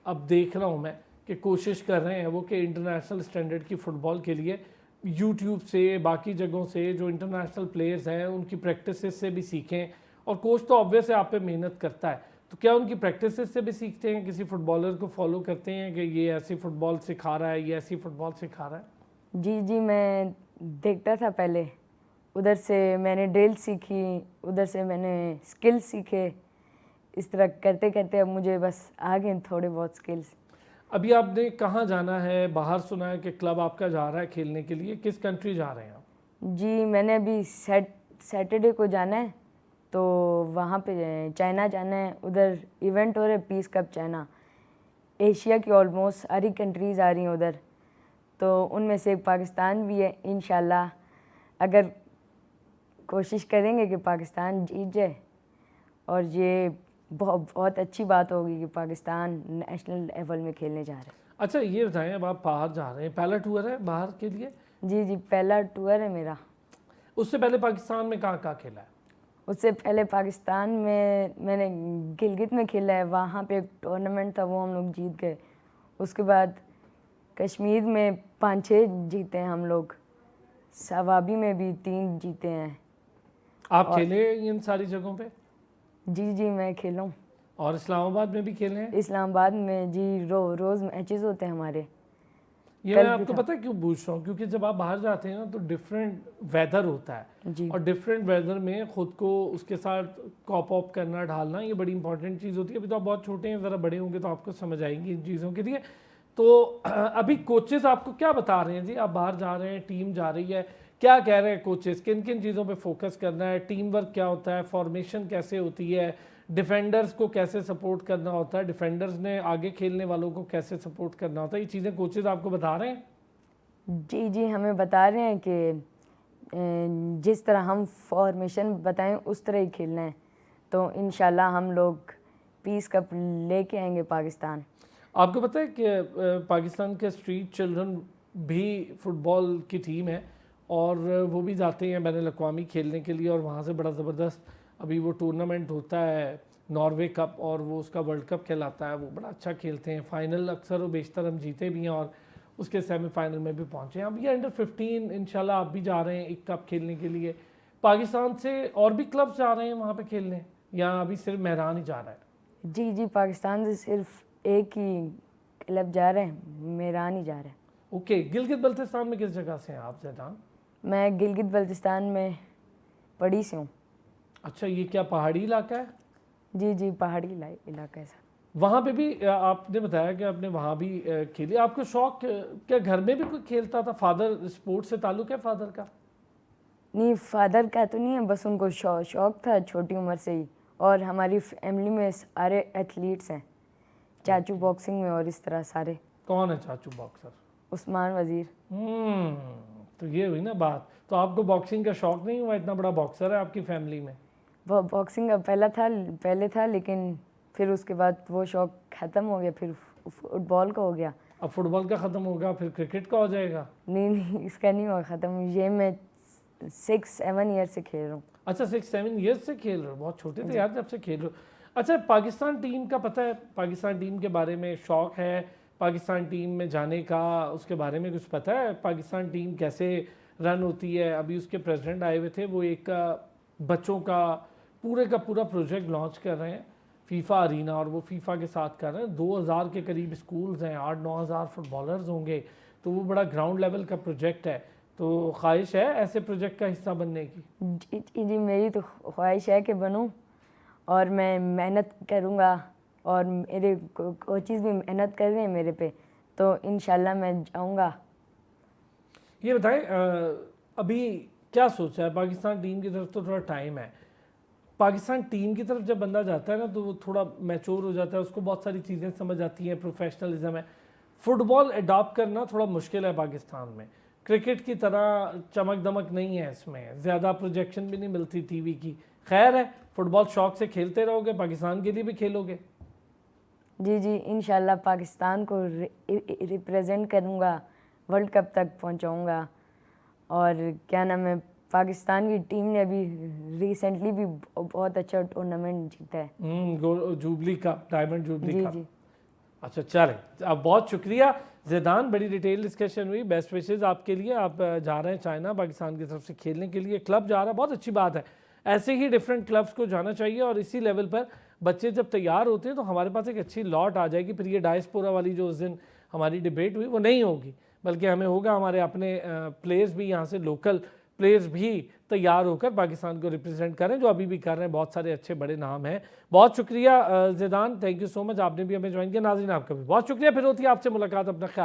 अब देख रहा हूँ मैं कि कोशिश कर रहे हैं वो कि इंटरनेशनल स्टैंडर्ड की फ़ुटबॉल के लिए यूट्यूब से, बाकी जगहों से जो इंटरनेशनल प्लेयर्स हैं उनकी प्रैक्टिस से भी सीखें, और कोच तो ऑब्वियस है आप पे मेहनत करता है, तो क्या उनकी प्रैक्टिस से भी सीखते हैं? किसी फुटबॉलर को फॉलो करते हैं कि ये ऐसी फ़ुटबॉल सिखा रहा है, ये ऐसी फ़ुटबॉल सिखा रहा है? जी, मैं देखता था पहले, उधर से मैंने ड्रिल सीखी, उधर से मैंने स्किल सीखे, इस तरह करते करते अब मुझे बस आ गए थोड़े बहुत स्किल्स। अभी आपने कहाँ जाना है? बाहर सुना है कि क्लब आपका जा रहा है खेलने के लिए, किस कंट्री जा रहे हैं आप? जी, मैंने अभी सैटरडे को जाना है, तो वहाँ पे चाइना जाना है, उधर इवेंट हो रहा है पीस कप चाइना, एशिया की ऑलमोस्ट सारी कंट्रीज़ आ रही हैं उधर, तो उनमें से पाकिस्तान भी है। इंशाल्लाह अगर कोशिश करेंगे कि पाकिस्तान जीत जाए, और ये बहुत अच्छी बात होगी कि पाकिस्तान नेशनल लेवल में खेलने जा रहा है। अच्छा ये बताएं, अब आप बाहर जा रहे हैं, पहला टूर है बाहर के लिए? जी, पहला टूर है मेरा। उससे पहले पाकिस्तान में कहाँ कहाँ खेला है? उससे पहले पाकिस्तान में मैंने गिलगित में खेला है, वहाँ पे एक टूर्नामेंट था, वो हम लोग जीत गए। उसके बाद कश्मीर में 5-6 जीते हैं हम लोग, सवाबी में भी 3 जीते हैं। आप खेले इन सारी जगहों पे? जी, मैं खेला हूँ। और इस्लामाबाद में भी खेले हैं? इस्लामाबाद में जी रोज़ मैचेस होते हैं हमारे। ये कल मैं भी आपको था। पता है क्यों पूछ रहा हूँ, क्योंकि जब आप बाहर जाते हैं ना तो डिफरेंट वेदर होता है, जी। और डिफरेंट वेदर में खुद को उसके साथ कॉप ऑप करना, ढालना, ये बड़ी इंपॉर्टेंट चीज़ होती है। अभी तो आप बहुत छोटे हैं, ज़रा बड़े होंगे तो आपको समझ आएंगी इन चीज़ों के लिए। तो अभी कोचेज़ आपको क्या बता रहे हैं जी? आप बाहर जा रहे हैं, टीम जा रही है, क्या कह रहे हैं कोचेज़, किन किन चीज़ों पे फोकस करना है, टीम वर्क क्या होता है, फॉर्मेशन कैसे होती है, डिफेंडर्स को कैसे सपोर्ट करना होता है, डिफेंडर्स ने आगे खेलने वालों को कैसे सपोर्ट करना होता है, ये चीज़ें कोचेज़ आपको बता रहे हैं? जी, हमें बता रहे हैं कि जिस तरह हम फॉर्मेशन बताएं उस तरह ही खेलना है, तो इंशाल्लाह हम लोग पीस कप लेके आएंगे पाकिस्तान। आपको पता है कि पाकिस्तान के स्ट्रीट चिल्ड्रन भी फुटबॉल की टीम है, और वो भी जाते हैं बैनुल अक़वामी खेलने के लिए, और वहाँ से बड़ा ज़बरदस्त अभी वो टूर्नामेंट होता है नॉर्वे कप, और वो उसका वर्ल्ड कप कहलाता है, वो बड़ा अच्छा खेलते हैं। फाइनल अक्सर वो बेशतर हम जीते भी हैं, और उसके सेमीफाइनल में भी पहुँचे हैं। अब ये अंडर 15 इंशाल्लाह आप भी जा रहे हैं एक कप खेलने के लिए। पाकिस्तान से और भी क्लब्स जा रहे हैं वहाँ पे खेलने, या अभी सिर्फ मेहरान ही जा रहा है? जी, पाकिस्तान से सिर्फ एक ही क्लब जा रहे हैं, मेहरान ही जा रहे हैं। ओके, गिलगित बल्तिस्तान में किस जगह से हैं आप ज़ैदान? मैं गिलगित बल्तिस्तान में पढ़ी से हूँ। अच्छा, ये क्या पहाड़ी इलाका है? जी जी, पहाड़ी इलाका है सर। वहाँ पे भी आपने बताया कि आपने वहाँ भी खेली। आपको शौक क्या घर में भी कोई खेलता था? फादर स्पोर्ट्स से ताल्लुक है फादर का? नहीं, फादर का तो नहीं है, बस उनको शौक था छोटी उम्र से ही। और हमारी फैमिली में सारे एथलीट्स हैं, चाचू बॉक्सिंग में और इस तरह सारे। कौन है चाचू बॉक्सर? उस्मान वजीर। तो ये हुई ना बात। तो आपको बॉक्सिंग का शौक नहीं हुआ? इतना बड़ा बॉक्सर है आपकी फैमिली में। वो बॉक्सिंग का पहले था, लेकिन फिर उसके बाद वो शौक ख़त्म हो गया, फिर फुटबॉल का हो गया। अब फुटबॉल का ख़त्म होगा, फिर क्रिकेट का हो जाएगा। नहीं, इसका नहीं हुआ ख़त्म। ये मैं 6-7 ईयर से खेल रहा हूँ। अच्छा, 6-7 ईयर्स से खेल रहे हो? बहुत छोटे थे यार जब से खेल रहे हो। अच्छा, पाकिस्तान टीम का पता है? पाकिस्तान टीम के बारे में शौक है? पाकिस्तान टीम में जाने का, उसके बारे में कुछ पता है? पाकिस्तान टीम कैसे रन होती है? अभी उसके प्रेसिडेंट आए हुए थे, वो एक बच्चों का पूरा प्रोजेक्ट लॉन्च कर रहे हैं, फीफा अरीना, और वो फीफा के साथ कर रहे हैं। 2000 के करीब स्कूल्स हैं, 8-9 हज़ार फुटबॉलर्स होंगे। तो वो बड़ा ग्राउंड लेवल का प्रोजेक्ट है। तो ख्वाहिश है ऐसे प्रोजेक्ट का हिस्सा बनने की? जी, मेरी तो ख्वाहिश है कि बनूं, और मैं मेहनत करूंगा, और मेरे कोचेस भी मेहनत कर रहे हैं मेरे पे, तो इंशाल्लाह मैं जाऊंगा। ये बताएं, अभी क्या सोचा है? पाकिस्तान टीम की तरफ तो थोड़ा टाइम है। पाकिस्तान टीम की तरफ जब बंदा जाता है ना, तो वो थोड़ा मैच्योर हो जाता है, उसको बहुत सारी चीज़ें समझ आती हैं, प्रोफेशनलिज्म है। फुटबॉल अडॉप्ट करना थोड़ा मुश्किल है पाकिस्तान में। क्रिकेट की तरह चमक दमक नहीं है इसमें, ज़्यादा प्रोजेक्शन भी नहीं मिलती टीवी की। खैर है, फुटबॉल शौक से खेलते रहोगे, पाकिस्तान के लिए भी खेलोगे? जी जी, इंशाल्लाह पाकिस्तान को रिप्रेजेंट करूंगा, वर्ल्ड कप तक पहुंचाऊंगा। और क्या नाम है, पाकिस्तान की टीम ने अभी रिसेंटली भी बहुत अच्छा टूर्नामेंट जीता है। जुबली कप, डायमंड जुबली जी कप। जी। अच्छा, चलें, अब बहुत शुक्रिया ज़ैदान, बड़ी डिटेल डिस्कशन हुई। बेस्ट विशेज़ आपके लिए। आप जा रहे हैं चाइना पाकिस्तान की तरफ से खेलने के लिए, क्लब जा रहा है, बहुत अच्छी बात है। ऐसे ही डिफरेंट क्लब्स को जाना चाहिए, और इसी लेवल पर बच्चे जब तैयार होते हैं तो हमारे पास एक अच्छी लॉट आ जाएगी। फिर ये डायस्पोरा वाली जो उस दिन हमारी डिबेट हुई वो नहीं होगी, बल्कि हमें होगा हमारे अपने प्लेयर्स भी, यहाँ से लोकल प्लेयर्स भी तैयार होकर पाकिस्तान को रिप्रेजेंट करें, जो अभी भी कर रहे हैं। बहुत सारे अच्छे बड़े नाम हैं। बहुत शुक्रिया ज़ैदान, थैंक यू सो मच, आपने भी हमें ज्वाइन किया। नाज़रीन, आपका भी बहुत शुक्रिया। फिर होती है आपसे मुलाकात, अपना ख्याल